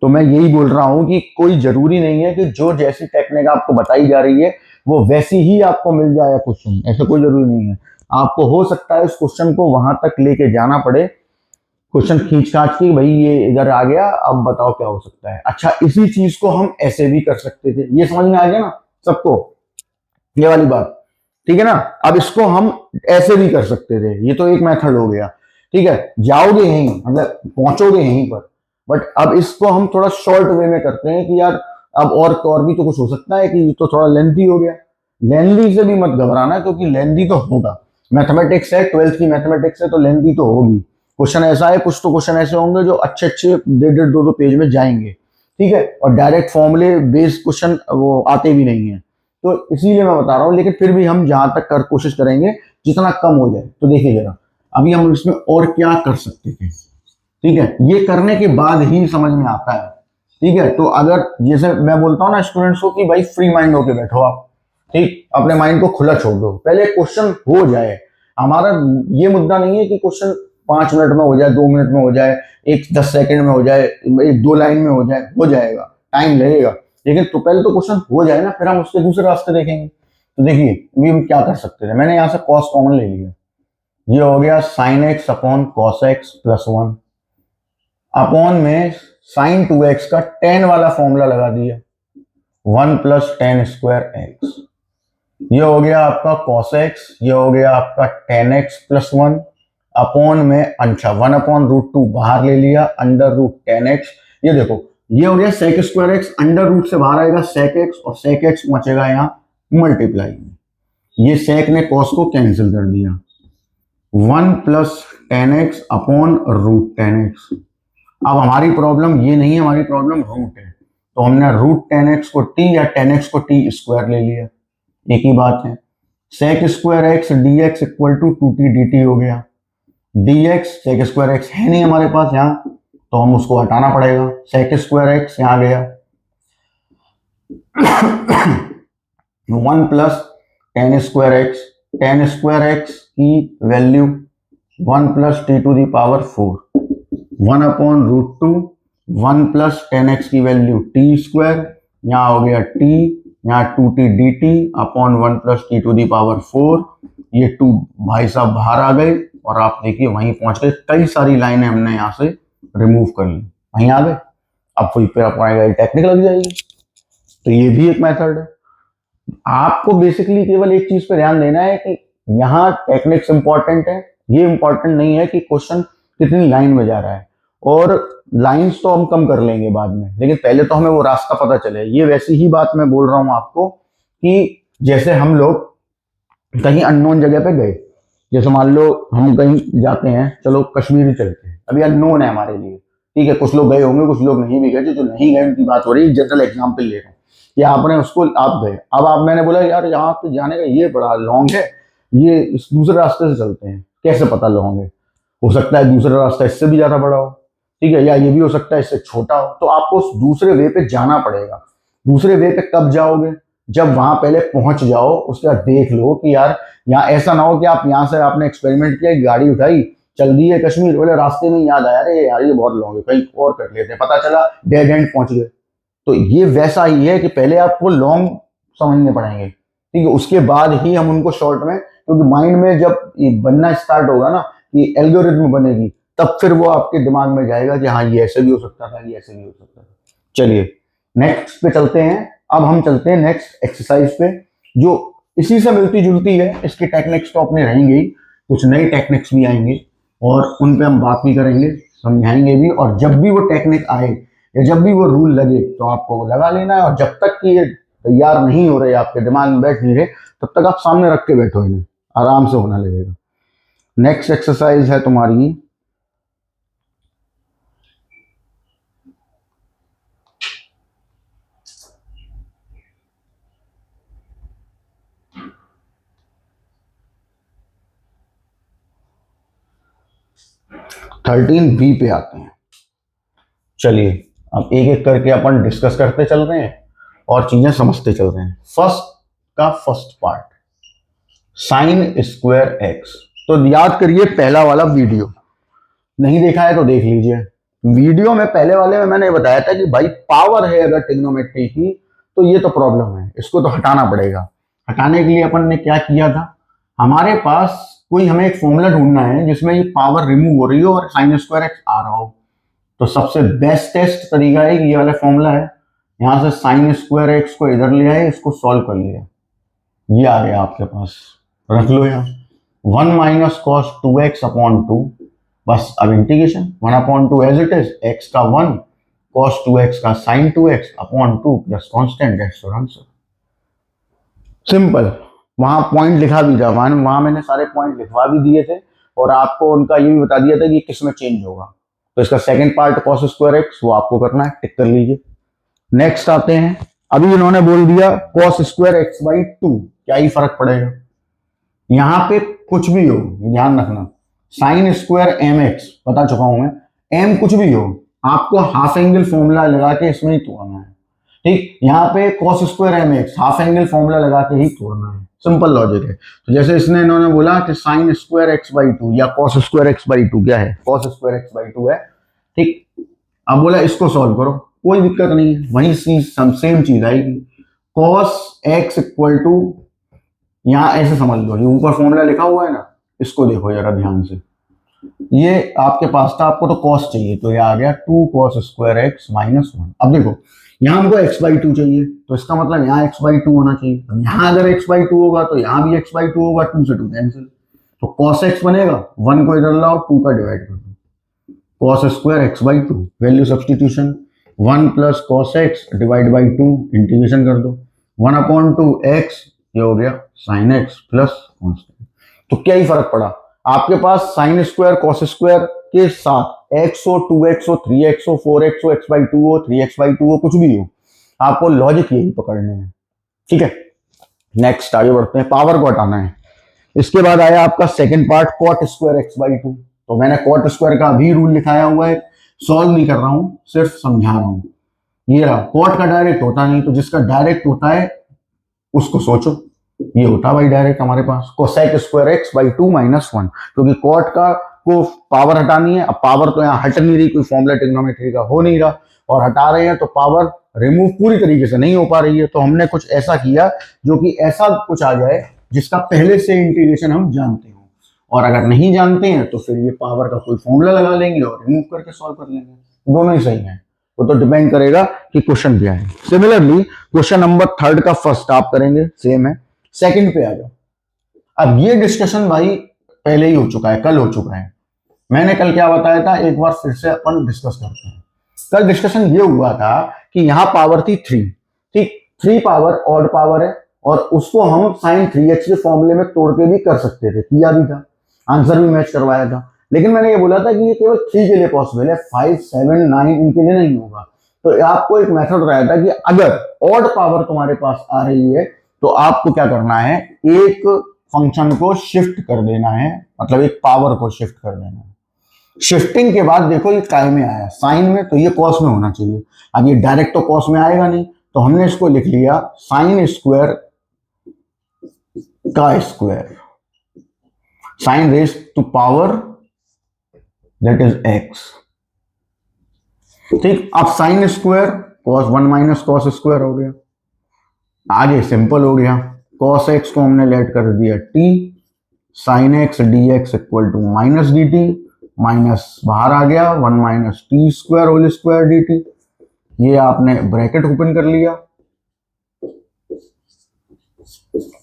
तो मैं यही बोल रहा हूं कि कोई जरूरी नहीं है कि जो जैसी टेक्निक आपको बताई जा रही है वो वैसी ही आपको मिल जाए क्वेश्चन, ऐसा कोई जरूरी नहीं है। आपको हो सकता है इस क्वेश्चन को वहां तक लेके जाना पड़े, क्वेश्चन खींच खाच के, भाई ये इधर आ गया, अब बताओ क्या हो सकता है। अच्छा, इसी चीज को हम ऐसे भी कर सकते थे, ये समझ में आ गया ना सबको, ये वाली बात, ठीक है ना। अब इसको हम ऐसे भी कर सकते थे, ये तो एक मेथड हो गया, ठीक है, जाओगे यहीं, मतलब पहुंचोगे यहीं पर, बट अब इसको हम थोड़ा शॉर्ट वे में करते हैं कि यार अब और भी तो कुछ हो सकता है कि तो थोड़ा लेंथी हो गया। लेंथी से भी मत घबराना, क्योंकि लेंथी तो होगा, मैथमेटिक्स है, 12th की मैथमेटिक्स है, तो लेंथी तो होगी। क्वेश्चन ऐसा है, कुछ तो क्वेश्चन ऐसे होंगे जो अच्छे 1.5-2 पेज में जाएंगे, ठीक है, और डायरेक्ट फॉर्मूले बेस्ड क्वेश्चन वो आते भी नहीं है, तो इसीलिए मैं बता रहा हूँ। लेकिन फिर भी हम जहां तक कर कोशिश करेंगे जितना कम हो जाए। तो देखिए जरा अभी हम इसमें और क्या कर सकते थे, ठीक है, ये करने के बाद ही समझ में आता है, ठीक है। तो अगर जैसे मैं बोलता हूँ ना स्टूडेंट्स को कि भाई फ्री माइंड होके बैठो आप, ठीक, अपने माइंड को खुला छोड़ दो, पहले क्वेश्चन हो जाए। हमारा ये मुद्दा नहीं है कि क्वेश्चन 5 मिनट में हो जाए, 2 मिनट में हो जाए, 10 सेकंड में हो जाए, 2 लाइन में हो जाए, हो जाएगा, टाइम लगेगा, लेकिन तो पहले तो क्वेश्चन हो जाए ना, फिर हम उसके दूसरे रास्ते देखेंगे। तो देखिए अभी हम क्या कर सकते थे, मैंने यहाँ से कॉस कॉमन ले लिया, ये हो गया sign x upon cos x plus 1 upon में साइन 2x का tan वाला फॉर्मूला लगा दिया, 1 + tan स्क्वायर एक्स, ये हो गया आपका cos x, ये हो गया आपका tan x + 1 अपॉन में अच्छा 1/√2 बाहर ले लिया, अंडर रूट tan x। ये देखो ये हो गया sec square x, under root से बाहर आएगा sec x और sec x बचेगा यहाँ मल्टीप्लाई में, ये sec ने cos को कैंसिल कर दिया, 1 + tan x upon root tan x। अब हमारी प्रॉब्लम ये नहीं है, हमारी प्रॉब्लम रूट है, तो हमने रूट tan x को t या tan x को t स्क्वायर ले लिया, एक ही बात है। sec square x D x equal to 2t dt हो गया, dx sec स्क्वायर एक्स है नहीं हमारे पास यहाँ, तो हम उसको हटाना पड़ेगा, sec स्क्वायर एक्स यहाँ गया 1 + tan square x, tan square x की वैल्यू 1 + t⁴, 1/√2, 1 + tan x की वैल्यू t², यहाँ हो गया t, यहाँ 2t dt अपॉन 1 + t⁴, ये 2 भाई साहब बाहर आ गए और आप देखिए वहीं पहुंच गए, कई सारी लाइनें हमने यहाँ से रिमूव कर ली, वहीं आ गए। अब फिर आपको टेक्निक लग जाएगी, तो ये भी एक मेथड है। आपको बेसिकली केवल एक चीज पे ध्यान देना है कि यहाँ टेक्निक्स इंपॉर्टेंट है, ये इंपॉर्टेंट नहीं है कि क्वेश्चन कितनी लाइन में जा रहा है, और लाइंस तो हम कम कर लेंगे बाद में, लेकिन पहले तो हमें वो रास्ता पता चले। ये वैसी ही बात मैं बोल रहा हूँ आपको कि जैसे हम लोग कहीं अननोन जगह पे गए, जैसे मान लो हम कहीं जाते हैं, चलो कश्मीर ही चलते हैं, अभी अननोन है हमारे लिए, ठीक है, कुछ लोग गए होंगे, कुछ लोग नहीं भी गए, जो नहीं गए उनकी बात हो रही है, जनरल एग्जाम्पल ले रहा हूँ कि आपने उसको, आप गए, अब आप, मैंने बोला यार यहाँ पे जाने का ये बड़ा लॉन्ग है, ये इस दूसरे रास्ते से चलते हैं, कैसे पता लॉन्ग है, हो सकता है दूसरा रास्ता इससे भी ज्यादा बड़ा हो, ठीक है, या ये भी हो सकता है इससे छोटा हो, तो आपको उस दूसरे वे पे जाना पड़ेगा। दूसरे वे पे कब जाओगे, जब वहां पहले पहुंच जाओ, उसके बाद देख लो कि यार यहाँ ऐसा ना हो कि आप यहाँ से आपने एक्सपेरिमेंट किया, गाड़ी उठाई, चल दी है कश्मीर, बोले रास्ते में याद आया अरे यार ये बहुत लॉन्ग है, कहीं और कर लेते हैं, पता चला डेड एंड पहुंच गए। तो ये वैसा ही है कि पहले आपको लॉन्ग समझने पड़ेंगे, ठीक है, उसके बाद ही हम उनको शॉर्ट में, क्योंकि माइंड में जब ये बनना स्टार्ट होगा ना, ये एल्गोरिथम बनेगी, तब फिर वो आपके दिमाग में जाएगा कि हाँ ये ऐसे भी हो सकता था, ये ऐसे भी हो सकता था। चलिए नेक्स्ट पे चलते हैं। अब हम चलते हैं नेक्स्ट एक्सरसाइज पे, जो इसी से मिलती जुलती है, इसकी टेक्निक्स तो अपने रहेंगे ही, कुछ नई टेक्निक्स भी आएंगे और उन पे हम बात भी करेंगे, समझाएंगे भी, और जब भी वो टेक्निक आए या जब भी वो रूल लगे तो आपको वो लगा लेना है, और जब तक कि ये तैयार नहीं हो रहे, आपके दिमाग में बैठ नहीं रहे, तब तक आप सामने रख के बैठो, इन्हें आराम से होना लगेगा। नेक्स्ट एक्सरसाइज है तुम्हारी 13B पे आते हैं। चलिए अब एक एक करके अपन डिस्कस करते चल रहे हैं और चीजें समझते चल रहे हैं। First part, sine square x. तो याद करिए पहला वाला वीडियो, नहीं देखा है तो देख लीजिए। वीडियो में पहले वाले में मैंने बताया था कि भाई पावर है अगर ट्रिग्नोमेट्री की, तो ये तो प्रॉब्लम है, इसको तो हटाना पड़ेगा। हटाने के लिए अपन ने क्या किया था, हमारे पास कोई, हमें एक फॉर्मूला ढूंढना है जिसमें ये पावर रिमूव हो रही हो और साइन स्क्वायर एक्स आ रहा हो। तो सबसे बेस्टेस्ट तरीका है ये वाला फॉर्मूला है, यहां से साइन स्क्वायर एक्स को इधर ले आए, इसको सॉल्व कर लिया, ये आ गया आपके पास, रख लो यहाँ 1 माइनस कॉस 2x अपॉन 2, बस अब integration 1 upon 2 as it is, x का 1 cos 2x का sin 2x upon 2 plus constant, that's your answer. Simple. वहां पॉइंट लिखा भी था, वहां मैंने सारे पॉइंट लिखवा भी दिए थे और आपको उनका ये भी बता दिया था कि किस में चेंज होगा। तो इसका second part cos square x, वो आपको करना है, टिक कर लीजिए। नेक्स्ट आते हैं, अभी इन्होंने बोल दिया cos स्क्वायर एक्स बाई 2, क्या ही फर्क पड़ेगा, यहां पे कुछ भी हो ध्यान रखना, साइन स्क्वायर एम एक्स बता चुका हूं मैं, एम कुछ भी हो आपको हाफ एंगल फॉर्मूला लगा के इसमें ही तोड़ना है, ठीक। यहाँ पे cos square m x half angle formula लगा के ही तोड़ना है, सिंपल लॉजिक है। तो जैसे इसने इन्होंने बोला कि साइन स्क्वायर एक्स बाई 2 या cos स्क्वायर एक्स बाई 2, क्या है cos स्क्वायर एक्स बाई 2 है, ठीक। अब बोला इसको सॉल्व करो, कोई दिक्कत नहीं है, वही सेम चीज आएगी, cos x इक्वल टू, यहां ऐसे समझ लो, ये ऊपर फॉर्मूला लिखा हुआ है ना, इसको देखो जरा ध्यान से, ये आपके पास था, आपको तो cos चाहिए, तो ये आ गया 2 cos स्क्वायर एक्स माइनस 1। अब देखो यहाँ हमको x बाई 2 चाहिए, तो इसका मतलब यहाँ x बाई 2 होना चाहिए, यहाँ अगर x बाई 2 होगा तो यहाँ भी x बाई 2 होगा, 2 से 2 कैंसिल, तो cos x बनेगा, 1 को इधर लाओ, 2 का डिवाइड कर दो, cos square x by 2, value substitution, 1 plus cos x divide by 2, integration कर दो, 1 अपॉन 2 x, ये हो गया sin x प्लस कॉन्स्टेंट। तो क्या ही फर्क पड़ा, आपके पास साइन स्क्वायर cos स्क्वायर के साथ x हो, 2x हो, 3x हो, 4x हो, x बाई 2 हो, 3x बाई 2 हो, कुछ भी हो, आपको लॉजिक यही पकड़ने हैं, ठीक है। नेक्स्ट आगे बढ़ते हैं, पावर को हटाना है। इसके बाद आया आपका second part cot square x by 2। तो मैंने cot स्क्वायर का भी रूल लिखाया हुआ है, सॉल्व नहीं कर रहा हूं, सिर्फ समझा रहा हूं। ये रहा, cot का डायरेक्ट होता नहीं, तो जिसका डायरेक्ट होता है उसको सोचो, ये होता भाई डायरेक्ट हमारे पास cosec square x by 2 minus 1, क्योंकि कॉट का को पावर हटानी है। अब पावर तो यहाँ हट नहीं रही, कोई फॉर्मूला ट्रिग्नोमेट्री का हो नहीं रहा, और हटा रहे हैं तो पावर रिमूव पूरी तरीके से नहीं हो पा रही है। तो हमने कुछ ऐसा किया जो कि ऐसा कुछ आ जाए जिसका पहले से इंटीग्रेशन हम जानते हो, और अगर नहीं जानते हैं तो फिर ये पावर का कोई फॉर्मूला लगा लेंगे और रिमूव करके सॉल्व कर लेंगे, दोनों ही सही है। वो तो डिपेंड करेगा कि क्वेश्चन क्या है। सिमिलरली क्वेश्चन नंबर 3 का फर्स्ट आप करेंगे, सेम है। सेकंड पे आ जाओ। अब ये डिस्कशन भाई पहले ही हो चुका है, कल हो चुका है, मैंने कल क्या बताया था, एक बार फिर से अपन डिस्कस करते हैं। कल डिस्कशन ये हुआ था कि यहाँ पावर थी 3, ठीक, 3 पावर ऑड पावर है और उसको हम sin 3x के फॉर्मूले में तोड़ के भी कर सकते थे, किया भी था, आंसर भी मैच करवाया था। लेकिन मैंने ये बोला था कि ये केवल 3 के लिए पॉसिबल है, 5, 7, 9 इनके लिए नहीं होगा। तो आपको एक मेथड बताया था कि अगर ऑड पावर तुम्हारे पास आ रही है तो आपको क्या करना है, एक फंक्शन को शिफ्ट कर देना है, मतलब एक पावर को शिफ्ट कर देना है। शिफ्टिंग के बाद देखो ये काय में आया, साइन में, तो ये कॉस में होना चाहिए। अब ये डायरेक्ट तो कॉस में आएगा नहीं, तो हमने इसको लिख लिया साइन स्क्वायर का square, sine raise to power that is x, ठीक। अब sine square cos 1 minus cos square हो गया, आगे सिंपल हो गया, कॉस एक्स को हमने लेट कर दिया t, sine x D x equal to minus d t, minus बाहर आ गया 1 minus T square whole square d t, ये आपने ब्रैकेट ओपन कर लिया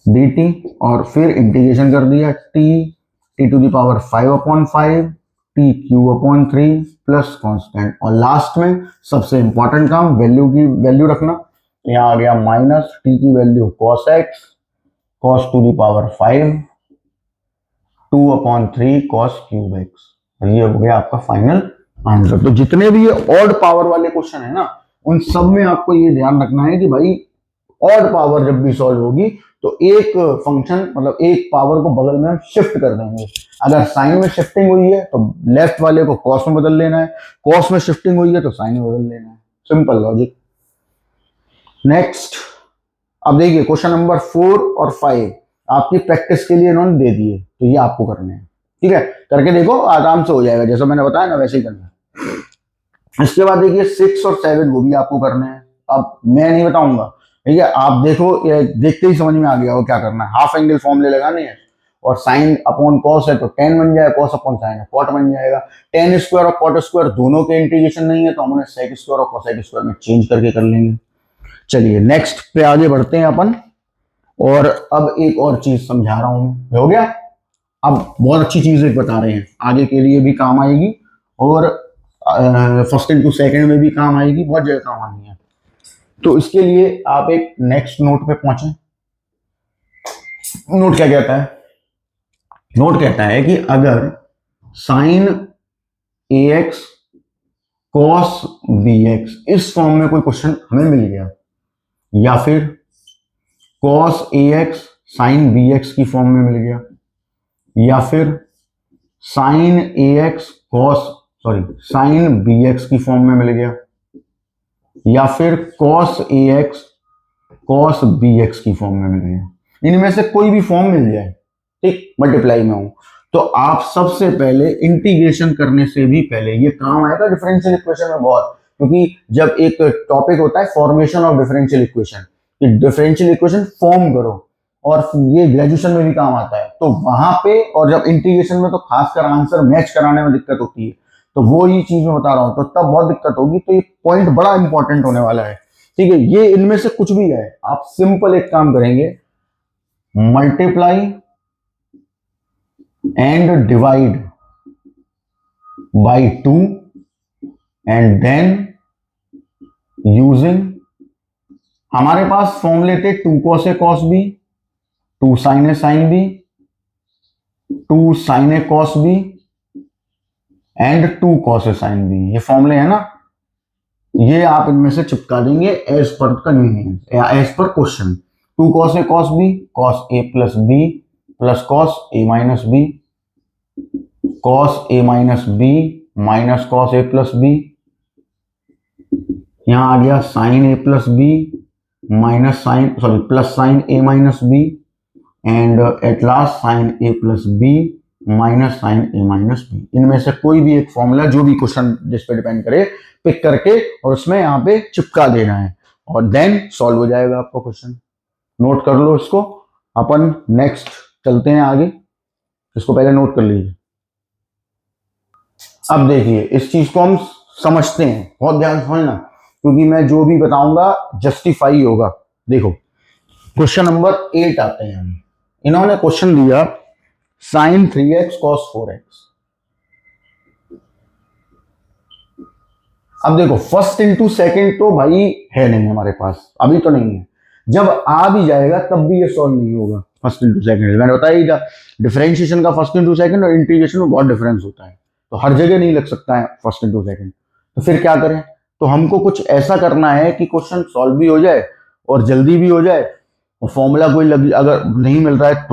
डी टी, और फिर इंटीग्रेशन कर दिया t to the power 5/5 t cube upon 3 plus constant, और लास्ट में सबसे इंपॉर्टेंट काम वैल्यू की वैल्यू रखना, यहाँ आ गया माइनस टी की value cos x cos two the power 5 2/3 cos cube x, ये हो गया आपका फाइनल आंसर। तो जितने भी ये ऑड पावर वाले क्वेश्चन है ना, उन सब में आपको ये ध्यान रखना है कि भाई ऑड पावर जब भी सॉल्व होगी तो एक फंक्शन, मतलब एक पावर को बगल में हम शिफ्ट कर देंगे। अगर साइन में शिफ्टिंग हुई है तो लेफ्ट वाले को कॉस में बदल लेना है, कॉस में शिफ्टिंग हुई है तो साइन में बदल लेना है, सिंपल लॉजिक। नेक्स्ट, अब देखिए क्वेश्चन नंबर 4 और 5 आपकी प्रैक्टिस के लिए इन्होंने दे दिए, तो ये आपको करने हैं, ठीक है, करके देखो आराम से हो जाएगा, जैसा मैंने बताया ना वैसे ही करना है। इसके बाद देखिए 6 और 7 वो भी आपको करने हैं, अब मैं नहीं बताऊंगा, ठीक है, आप देखो, देखते ही समझ में आ गया हो क्या करना है। हाफ एंगल फॉर्मूले लगाने हैं, और साइन अपॉन कॉस है तो टेन बन जाएगा, कॉस अपॉन साइन है कॉट बन जाएगा। टेन स्क्वायर और कॉट स्क्वायर दोनों के इंटीग्रेशन नहीं है, तो हमने सेक स्क्वायर और कोसेक स्क्वायर में चेंज करके कर लेंगे। चलिए नेक्स्ट पे आगे बढ़ते हैं अपन, और अब एक और चीज समझा रहा हूं, हो गया। अब बहुत अच्छी चीज एक बता रहे हैं, आगे के लिए भी काम आएगी, और फर्स्ट इंटू सेकंड में भी काम आएगी, बहुत जगह काम आनी है। तो इसके लिए आप एक नेक्स्ट नोट पे पहुंचे। नोट क्या कहता है, नोट कहता है कि अगर साइन ए एक्स कॉस बी एक्स इस फॉर्म में कोई क्वेश्चन हमें मिल गया, या फिर cos A x sine B x की फॉर्म में मिल गया, या फिर साइन ए एक्स साइन बी एक्स की फॉर्म में मिल गया, या फिर cos A x cos B x की फॉर्म में मिल गया, इनमें से कोई भी फॉर्म मिल जाए, ठीक, मल्टीप्लाई में हो, तो आप सबसे पहले इंटीग्रेशन करने से भी पहले, ये काम आएगा डिफरेंशियल इक्वेशन में बहुत, क्योंकि जब एक टॉपिक होता है फॉर्मेशन ऑफ डिफरेंशियल इक्वेशन, कि डिफरेंशियल इक्वेशन फॉर्म करो, और ये ग्रेजुएशन में भी काम आता है, तो वहां पे, और जब इंटीग्रेशन में तो खासकर आंसर मैच कराने में दिक्कत होती है, तो वो ही चीज मैं बता रहा हूं, तो तब बहुत दिक्कत होगी, तो ये पॉइंट बड़ा इंपॉर्टेंट होने वाला है, ठीक है। ये इनमें से कुछ भी है, आप सिंपल एक काम करेंगे, multiply and divide by 2 and then using, हमारे पास फॉर्मूले थे 2 cos a cos b, 2 sin a sin b, 2 sin a cos b and 2 cos a sin b, ये फॉर्मूले है ना, ये आप इनमें से चिपका देंगे एज पर कन्वीनियंस या as per question. 2 cos a cos b cos a plus b plus cos a minus b, cos a minus b minus cos a plus b, यहां आ गया sin a plus b minus sine plus sine a minus b, and at last sine a plus b minus sine a minus b। इनमें से कोई भी एक formula, जो भी क्वेश्चन जिस पे डिपेंड करे, पिक करके और उसमें यहाँ पे चिपका देना है, और देन सॉल्व हो जाएगा आपका क्वेश्चन। नोट कर लो इसको, अपन नेक्स्ट चलते हैं आगे, इसको पहले नोट कर लीजिए। अब देखिए इस चीज को हम समझते हैं, बहुत ध्यान से समझना, क्योंकि मैं जो भी बताऊंगा जस्टिफाई होगा। देखो क्वेश्चन नंबर 8 आते हैं हम, इन्होंने क्वेश्चन दिया sin 3x cos 4x, अब देखो फर्स्ट इंटू सेकंड तो भाई है नहीं हमारे पास, अभी तो नहीं है, जब आ भी जाएगा तब भी ये सॉल्व नहीं होगा फर्स्ट इंटू सेकंड। मैंने बताया ही था डिफरेंशिएशन का फर्स्ट इंटू सेकंड और इंटीग्रेशन में बहुत डिफरेंस होता है, तो हर जगह नहीं लग सकता है फर्स्ट इंटू सेकंड। तो फिर क्या करें, तो हमको कुछ ऐसा करना है कि क्वेश्चन सॉल्व भी हो जाए और जल्दी भी हो जाए, और फॉर्मूला कोई लग अगर नहीं मिल रहा है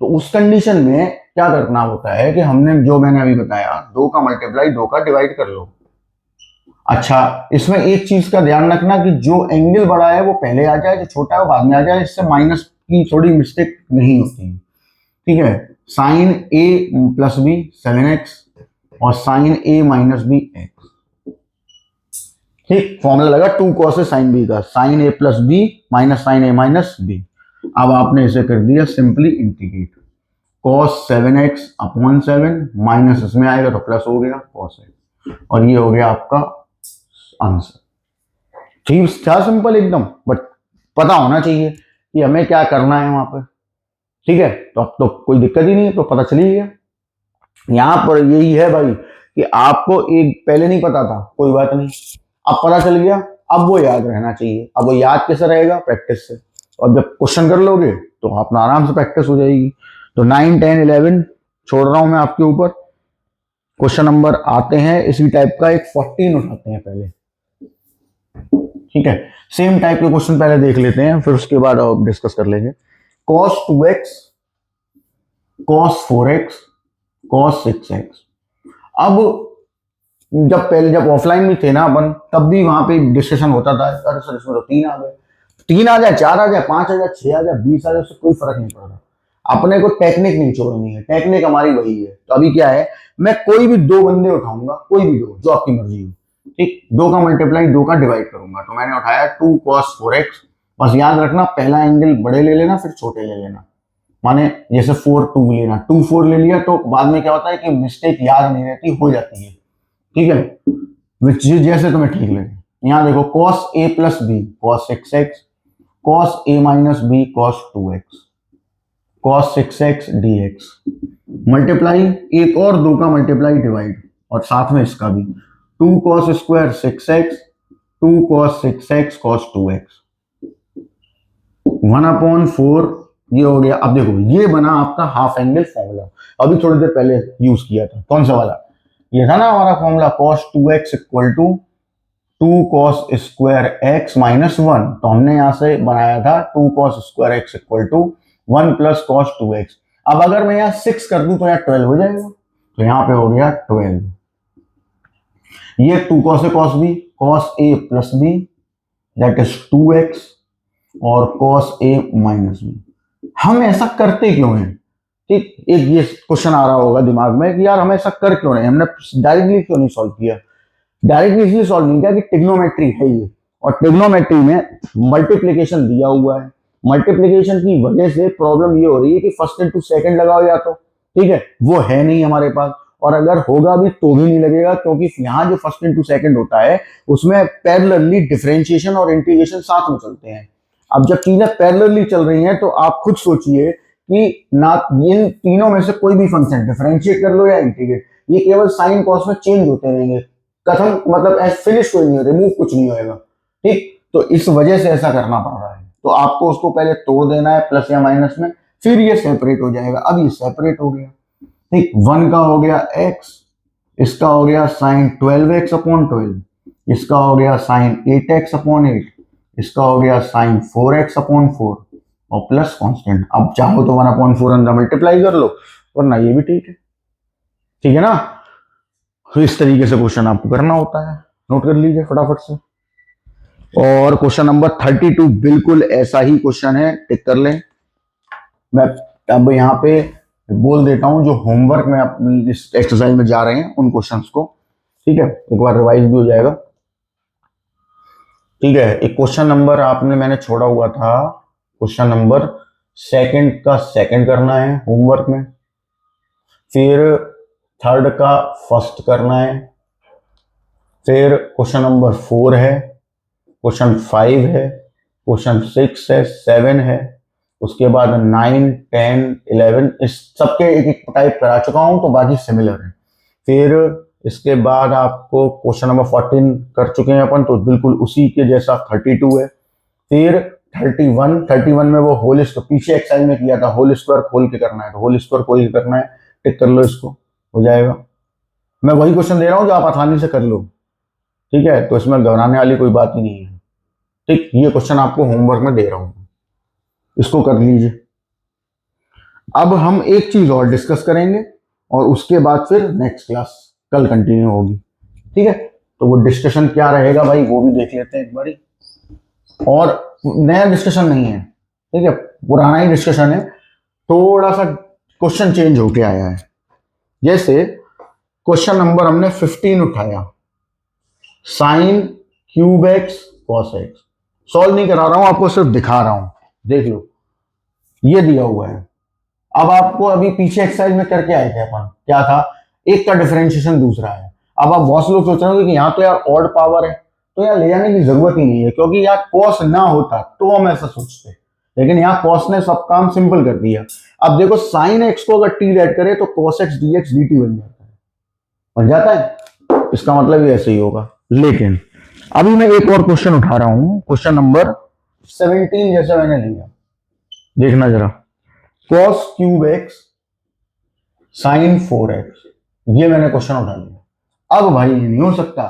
तो उस कंडीशन में क्या करना होता है कि हमने जो मैंने अभी बताया, 2 का मल्टीप्लाई 2 का डिवाइड कर लो। अच्छा, इसमें एक चीज का ध्यान रखना कि जो एंगल बड़ा है वो पहले आ जाए, जो छोटा है वो बाद में आ जाए, इससे माइनस की थोड़ी मिस्टेक नहीं होती है। ठीक है, साइन ए प्लस बी 7x और साइन ए माइनस बी एक्स। ठीक, फॉर्मूला लगा 2 cos साइन बी का, साइन ए प्लस बी माइनस साइन ए माइनस बी। अब आपने इसे कर दिया simply integrate, cos 7x upon 7 minus इसमें आएगा तो प्लस हो गया cos x, और ये हो गया आपका आंसर। ठीक था, सिंपल एकदम, बट पता होना चाहिए कि हमें क्या करना है वहां पर। ठीक है, तो अब तो कोई दिक्कत ही नहीं है, तो पता चल ही गया। यहां पर यही है भाई कि आपको एक पहले नहीं पता था, कोई बात नहीं, अब पता चल गया, अब वो याद रहना चाहिए। अब वो याद कैसे रहेगा, प्रैक्टिस से। और जब क्वेश्चन कर लोगे तो अपना आराम से प्रैक्टिस हो जाएगी। तो 9, 10, 11 छोड़ रहा हूं मैं आपके ऊपर। क्वेश्चन नंबर आते हैं इसी टाइप का, एक 14 उठाते हैं पहले। ठीक है, सेम टाइप के क्वेश्चन पहले देख लेते हैं, फिर उसके बाद डिस्कस कर लेंगे। cos 2x, cos 4x, cos 6x। अब जब ऑफलाइन में थे ना अपन, तब भी वहां पे डिस्कशन होता था, अरे सर इसमें तो 3 आ गए, 3 आ जाए, 4 आ जाए, 5 आ जाए, 6 आ जाए, 20 आ जाए, उससे कोई फर्क नहीं पड़ रहा। अपने को टेक्निक नहीं छोड़नी है, टेक्निक हमारी वही है। तो अभी क्या है, मैं कोई भी 2 बंदे उठाऊंगा, कोई भी 2 जो आपकी मर्जी हो। ठीक, 2 का मल्टीप्लाई 2 का डिवाइड करूंगा, तो मैंने उठाया 2 cos 4x। बस याद रखना पहला एंगल बड़े ले लेना, फिर छोटे ले लेना। माने जैसे 4 2 लेना, 2 4 ले लिया तो बाद में क्या होता है कि मिस्टेक याद नहीं रहती, हो जाती है। ठीक है, जैसे तुम्हें ठीक लगे। यहां देखो cos a plus b cos 6x, cos a minus b cos 2x, cos 6x dx, multiply एक और 2 का मल्टीप्लाई डिवाइड, और साथ में इसका भी 2 cos square 6x, 2 cos 6x cos 2x, 1/4 ये हो गया। अब देखो ये बना आपका हाफ एंगल फॉर्मूला, अभी थोड़ी देर पहले यूज किया था। कौन सा वाला, ये था ना हमारा formula, cos 2x equal to 2 cos square x minus 1। तो हमने यहां से बनाया था 2 cos square x equal to 1 plus cos 2x। अब अगर मैं यहाँ 6 कर दूं तो यहाँ 12 हो जाएगा, तो यहाँ पे हो गया 12। ये 2 cos a cos b cos a plus b that is 2x और cos a माइनस b। हम ऐसा करते क्यों हैं? ठीक, एक ये क्वेश्चन आ रहा होगा दिमाग में कि यार हम ऐसा कर क्यों नहीं, हमने डायरेक्टली क्यों नहीं सॉल्व किया। डायरेक्टली इसलिए सॉल्व नहीं किया कि ट्रिग्नोमेट्री है ये, और ट्रिग्नोमेट्री में मल्टीप्लिकेशन दिया हुआ है। मल्टीप्लिकेशन की वजह से प्रॉब्लम ये हो रही है कि फर्स्ट इंटू सेकंड लगाओ या तो, ठीक है, वो है नहीं हमारे पास, और अगर होगा भी तो भी नहीं लगेगा, क्योंकि यहाँ जो फर्स्ट इंटू सेकंड होता है उसमें पैरेलली डिफरेंशिएशन और इंटीग्रेशन साथ में चलते हैं। अब जब चीजें पैरेलली चल रही हैं तो आप खुद सोचिए कि ना इन तीनों में से कोई भी फंक्शन डिफरेंशिएट कर लो या इंटीग्रेट, ये केवल साइन कॉस में चेंज होते रहेंगे, कथम मतलब फिनिश कोई नहीं होता, मूव कुछ नहीं होएगा। ठीक, तो इस वजह से ऐसा करना पड़ रहा है। तो आपको उसको पहले तोड़ देना है प्लस या माइनस में, फिर ये सेपरेट हो जाएगा। अब ये सेपरेट हो गया। ठीक, 1 का हो गया x, इसका हो गया साइन 12x अपॉन 12, इसका हो गया साइन 8x अपॉन 8, इसका हो गया साइन 4x अपॉन 4 और प्लस कांस्टेंट। अब चाहो तो 1/4 अंदर मल्टीप्लाई कर लो, वरना ये भी ठीक है। ठीक है ना, तो इस तरीके से क्वेश्चन आपको करना होता है, नोट कर लीजिए फटाफट से। और क्वेश्चन नंबर 32 बिल्कुल ऐसा ही क्वेश्चन है, टिक कर लें। मैं अब यहाँ पे बोल देता हूं जो होमवर्क में आप इस एक्सरसाइज में जा रहे हैं उन क्वेश्चंस को, ठीक है, एक बार रिवाइज भी हो जाएगा। ठीक है, एक क्वेश्चन नंबर आपने मैंने छोड़ा हुआ था, क्वेश्चन नंबर सेकंड का सेकंड करना है होमवर्क में, फिर थर्ड का फर्स्ट करना है, फिर क्वेश्चन नंबर 4 है, क्वेश्चन 5 है, क्वेश्चन 6 है, 7 है, उसके बाद 9, 10, 11 इस सबके एक एक टाइप करा चुका हूं, तो बाकी सिमिलर है। फिर इसके बाद आपको क्वेश्चन नंबर 14 कर चुके हैं अपन, तो बिल्कुल उसी के जैसा 32 है। फिर 31 में वो होल स्क्वायर पीछे एक्सरसाइज में किया था, होल स्क्वायर खोल के करना है, तो होल स्क्वायर खोल के करना है, टिक कर लो इसको, हो जाएगा। मैं वही क्वेश्चन दे रहा हूँ जो आप आसानी से कर लो, ठीक है, तो इसमें घबराने वाली कोई बात ही नहीं है। ठीक, ये क्वेश्चन आपको होमवर्क में दे रहा हूँ, इसको कर लीजिए। अब हम एक चीज और डिस्कस करेंगे और उसके बाद फिर नेक्स्ट क्लास कल कंटिन्यू होगी, ठीक है। तो वो डिस्कशन क्या रहेगा भाई, वो भी देख लेते हैं एक बारी। और नया डिस्कशन नहीं है, ठीक है, पुराना ही डिस्कशन है, थोड़ा सा क्वेश्चन चेंज होके आया है। जैसे क्वेश्चन नंबर हमने 15 उठाया, sine cube x cos x. Solve नहीं करा रहा हूं आपको, सिर्फ दिखा रहा हूं, देख लो, ये दिया हुआ है। अब आपको अभी पीछे एक्सरसाइज में करके आए थे अपन, क्या था, एक का डिफरेंशिएशन दूसरा है। अब आप बहुत से लोग सोच रहे होंगे कि यहाँ तो यार ऑड पावर है, तो यार ले जाने की जरूरत ही नहीं है, क्योंकि यार कॉस ना होता तो हम ऐसा सोचते, लेकिन यहाँ कॉस ने सब काम सिंपल कर दिया। अब देखो साइन एक्स को अगर टी ऐड करे तो cos x D x d T बन जाता है, इसका मतलब ये ऐसे ही होगा। लेकिन अभी मैं एक और क्वेश्चन उठा रहा हूं, क्वेश्चन नंबर 17 जैसे मैंने लिया, देखना जरा, cos cube x sign 4x, ये मैंने क्वेश्चन उठा लिया। अब भाई ये नहीं हो सकता,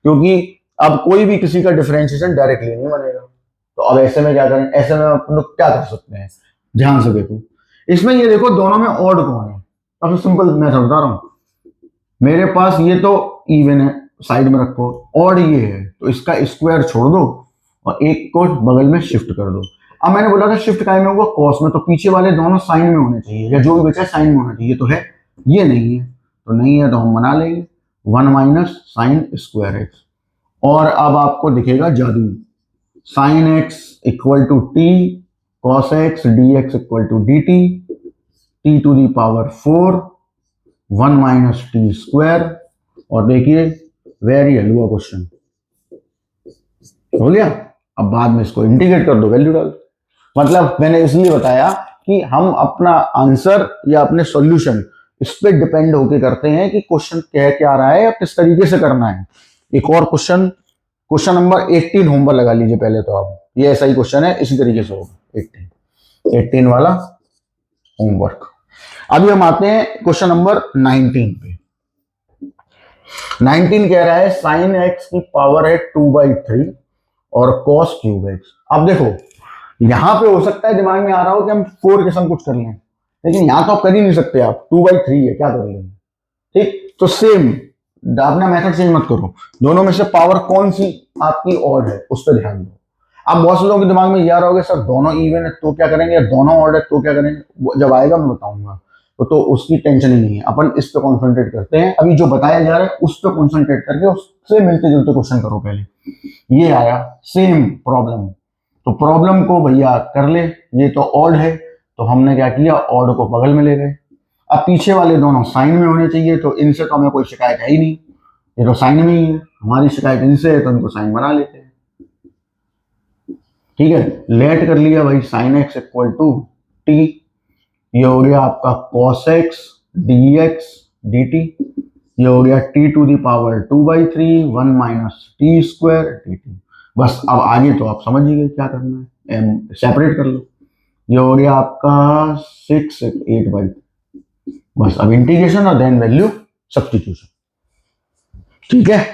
क्योंकि अब कोई भी किसी का डिफरेंशिएशन डायरेक्टली नहीं बनेगा, तो अब ऐसे में क्या करें, ऐसे में अपन लोग क्या कर सकते हैं, ध्यान से देखो, इसमें ये देखो दोनों में ऑड कौन है। अब सिंपल मैं समझा रहा हूं, मेरे पास ये तो इवन है, साइड में रखो, ऑड ये है, तो इसका स्क्वायर छोड़ दो और एक को बगल में शिफ्ट कर दो। अब मैंने बोला था शिफ्ट काय में होगा, कॉस में, तो पीछे वाले दोनों साइन में होने चाहिए, या जो भी बचा है साइन में होना चाहिए, तो है, ये नहीं है, तो नहीं है तो हम बना लेंगे 1 माइनस साइन स्क्वायर एक्स। और अब आपको दिखेगा जादू, sine x equal to t cos x D x equal to D t to the power 4 1 minus T square. और देखिए वेरी हलवा क्वेश्चन हो गया। अब बाद में इसको इंटीग्रेट कर दो, वैल्यू डाल, मतलब मैंने इसलिए बताया कि हम अपना आंसर या अपने सॉल्यूशन इस पे डिपेंड होके करते हैं कि क्वेश्चन कह क्या रहा है और किस तरीके से करना है। एक और क्वेश्चन, क्वेश्चन नंबर 18 होमवर्क लगा लीजिए पहले तो आप, ये ऐसा ही क्वेश्चन है, इसी तरीके से होगा 18 वाला होमवर्क। अभी हम आते हैं क्वेश्चन नंबर 19 पे। 19 कह रहा है साइन एक्स की पावर है 2/3 और कॉस क्यूब एक्स। अब देखो यहां पे हो सकता है दिमाग में आ रहा हो कि हम 4 के संग कुछ कर लें, लेकिन यहां तो आप कर ही नहीं सकते, आप 2/3 है, क्या कर लेंगे, ठीक। तो सेम अपना मेथड चेंज मत करो, दोनों में से पावर कौन सी आपकी ऑड है उस पर ध्यान दो। अब बहुत से लोगों के दिमाग में ये आ रहा होगा सर दोनों इवन है तो क्या करेंगे, दोनों ऑड है तो क्या करेंगे, जब आएगा मैं बताऊंगा, तो उसकी टेंशन ही नहीं है, अपन इस पे कॉन्सेंट्रेट करते हैं। अभी जो बताया जा रहा है उस पर कॉन्सेंट्रेट करके उससे मिलते जुलते क्वेश्चन करो। पहले ये आया सेम प्रॉब्लम, तो प्रॉब्लम को भैया कर ले, ये तो ऑड है तो हमने क्या किया, ऑड को बगल में ले गए। अब पीछे वाले दोनों साइन में होने चाहिए, तो इनसे तो हमें कोई शिकायत है ही नहीं, ये तो साइन में ही है, हमारी शिकायत इनसे है, तो इनको साइन बना लेते हैं, ठीक है। लेट कर लिया भाई, sine x equal to t, ये हो गया आपका cos x D x d t, ये हो गया t to the power 2/3 1 minus T square d t. बस अब आगे तो आप समझ ही गए क्या करना है, एम सेपरेट कर लो, ये हो गया आपका 6 8/, बस अब इंटीग्रेशन और देन वैल्यू सब्स्टिट्यूशन, ठीक है।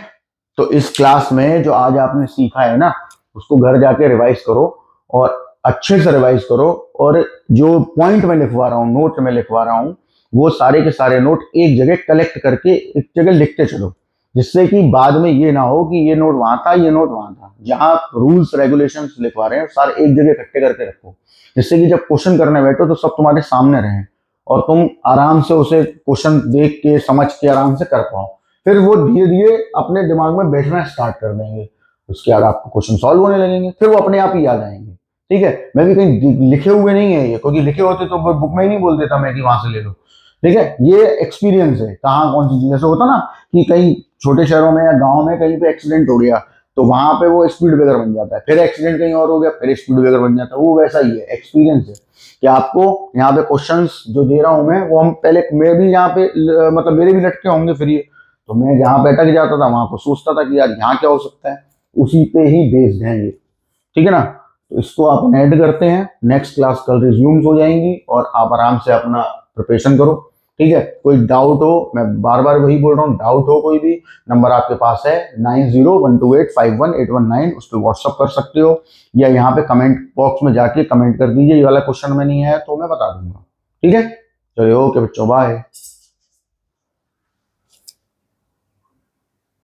तो इस क्लास में जो आज आपने सीखा है ना, उसको घर जाके रिवाइज करो और अच्छे से रिवाइज करो, और जो पॉइंट में लिखवा रहा हूँ, नोट में लिखवा रहा हूँ, वो सारे के सारे नोट एक जगह कलेक्ट करके एक जगह लिखते चलो, जिससे कि बाद में ये ना हो कि ये नोट वहां था, ये नोट वहां था। जहां रूल्स रेगुलेशंस लिखवा रहे हैं सारे एक जगह इकट्ठे करके रखो, जिससे कि जब क्वेश्चन करने बैठो तो सब तुम्हारे सामने रहे और तुम आराम से उसे क्वेश्चन देख के समझ के आराम से कर पाओ। फिर वो धीरे धीरे अपने दिमाग में बैठना स्टार्ट कर देंगे, उसके बाद आपको क्वेश्चन सॉल्व होने लगेंगे, फिर वो अपने आप ही याद आएंगे, ठीक है। मैं भी कहीं लिखे हुए नहीं है ये, क्योंकि लिखे होते तो बुक में ही नहीं बोल देता मैं कि वहां से ले लो, ठीक है। ये एक्सपीरियंस है, कहाँ कौन सी चीज, जैसे होता ना कि कहीं छोटे शहरों में या गांव में कहीं पे एक्सीडेंट हो गया तो वहां पे वो स्पीड ब्रेकर बन जाता है, फिर एक्सीडेंट कहीं और हो गया फिर स्पीड ब्रेकर बन जाता है, वो वैसा ही है, एक्सपीरियंस है कि आपको यहाँ पे क्वेश्चंस जो दे रहा हूं मैं, वो हम पहले मैं भी यहाँ पे मतलब मेरे भी लटके होंगे फिर ये, तो मैं जहाँ पे अटक जाता था वहां पर सोचता था कि यार यहाँ क्या हो सकता है, उसी पे ही बेस्ड है ये। ठीक है ना, तो इसको आप ऐड करते हैं। नेक्स्ट क्लास कल रिज्यूम्स हो जाएंगी और आप आराम से अपना प्रिपरेशन करो। ठीक है, कोई डाउट हो, मैं बार बार वही बोल रहा हूँ, डाउट हो कोई भी, नंबर आपके पास है 9012851819, उस पर व्हाट्सअप कर सकते हो, या यहाँ पे कमेंट बॉक्स में जाके कमेंट कर दीजिए ये वाला क्वेश्चन में नहीं है तो मैं बता दूंगा। ठीक है, चलिए ओके बच्चों, बाय।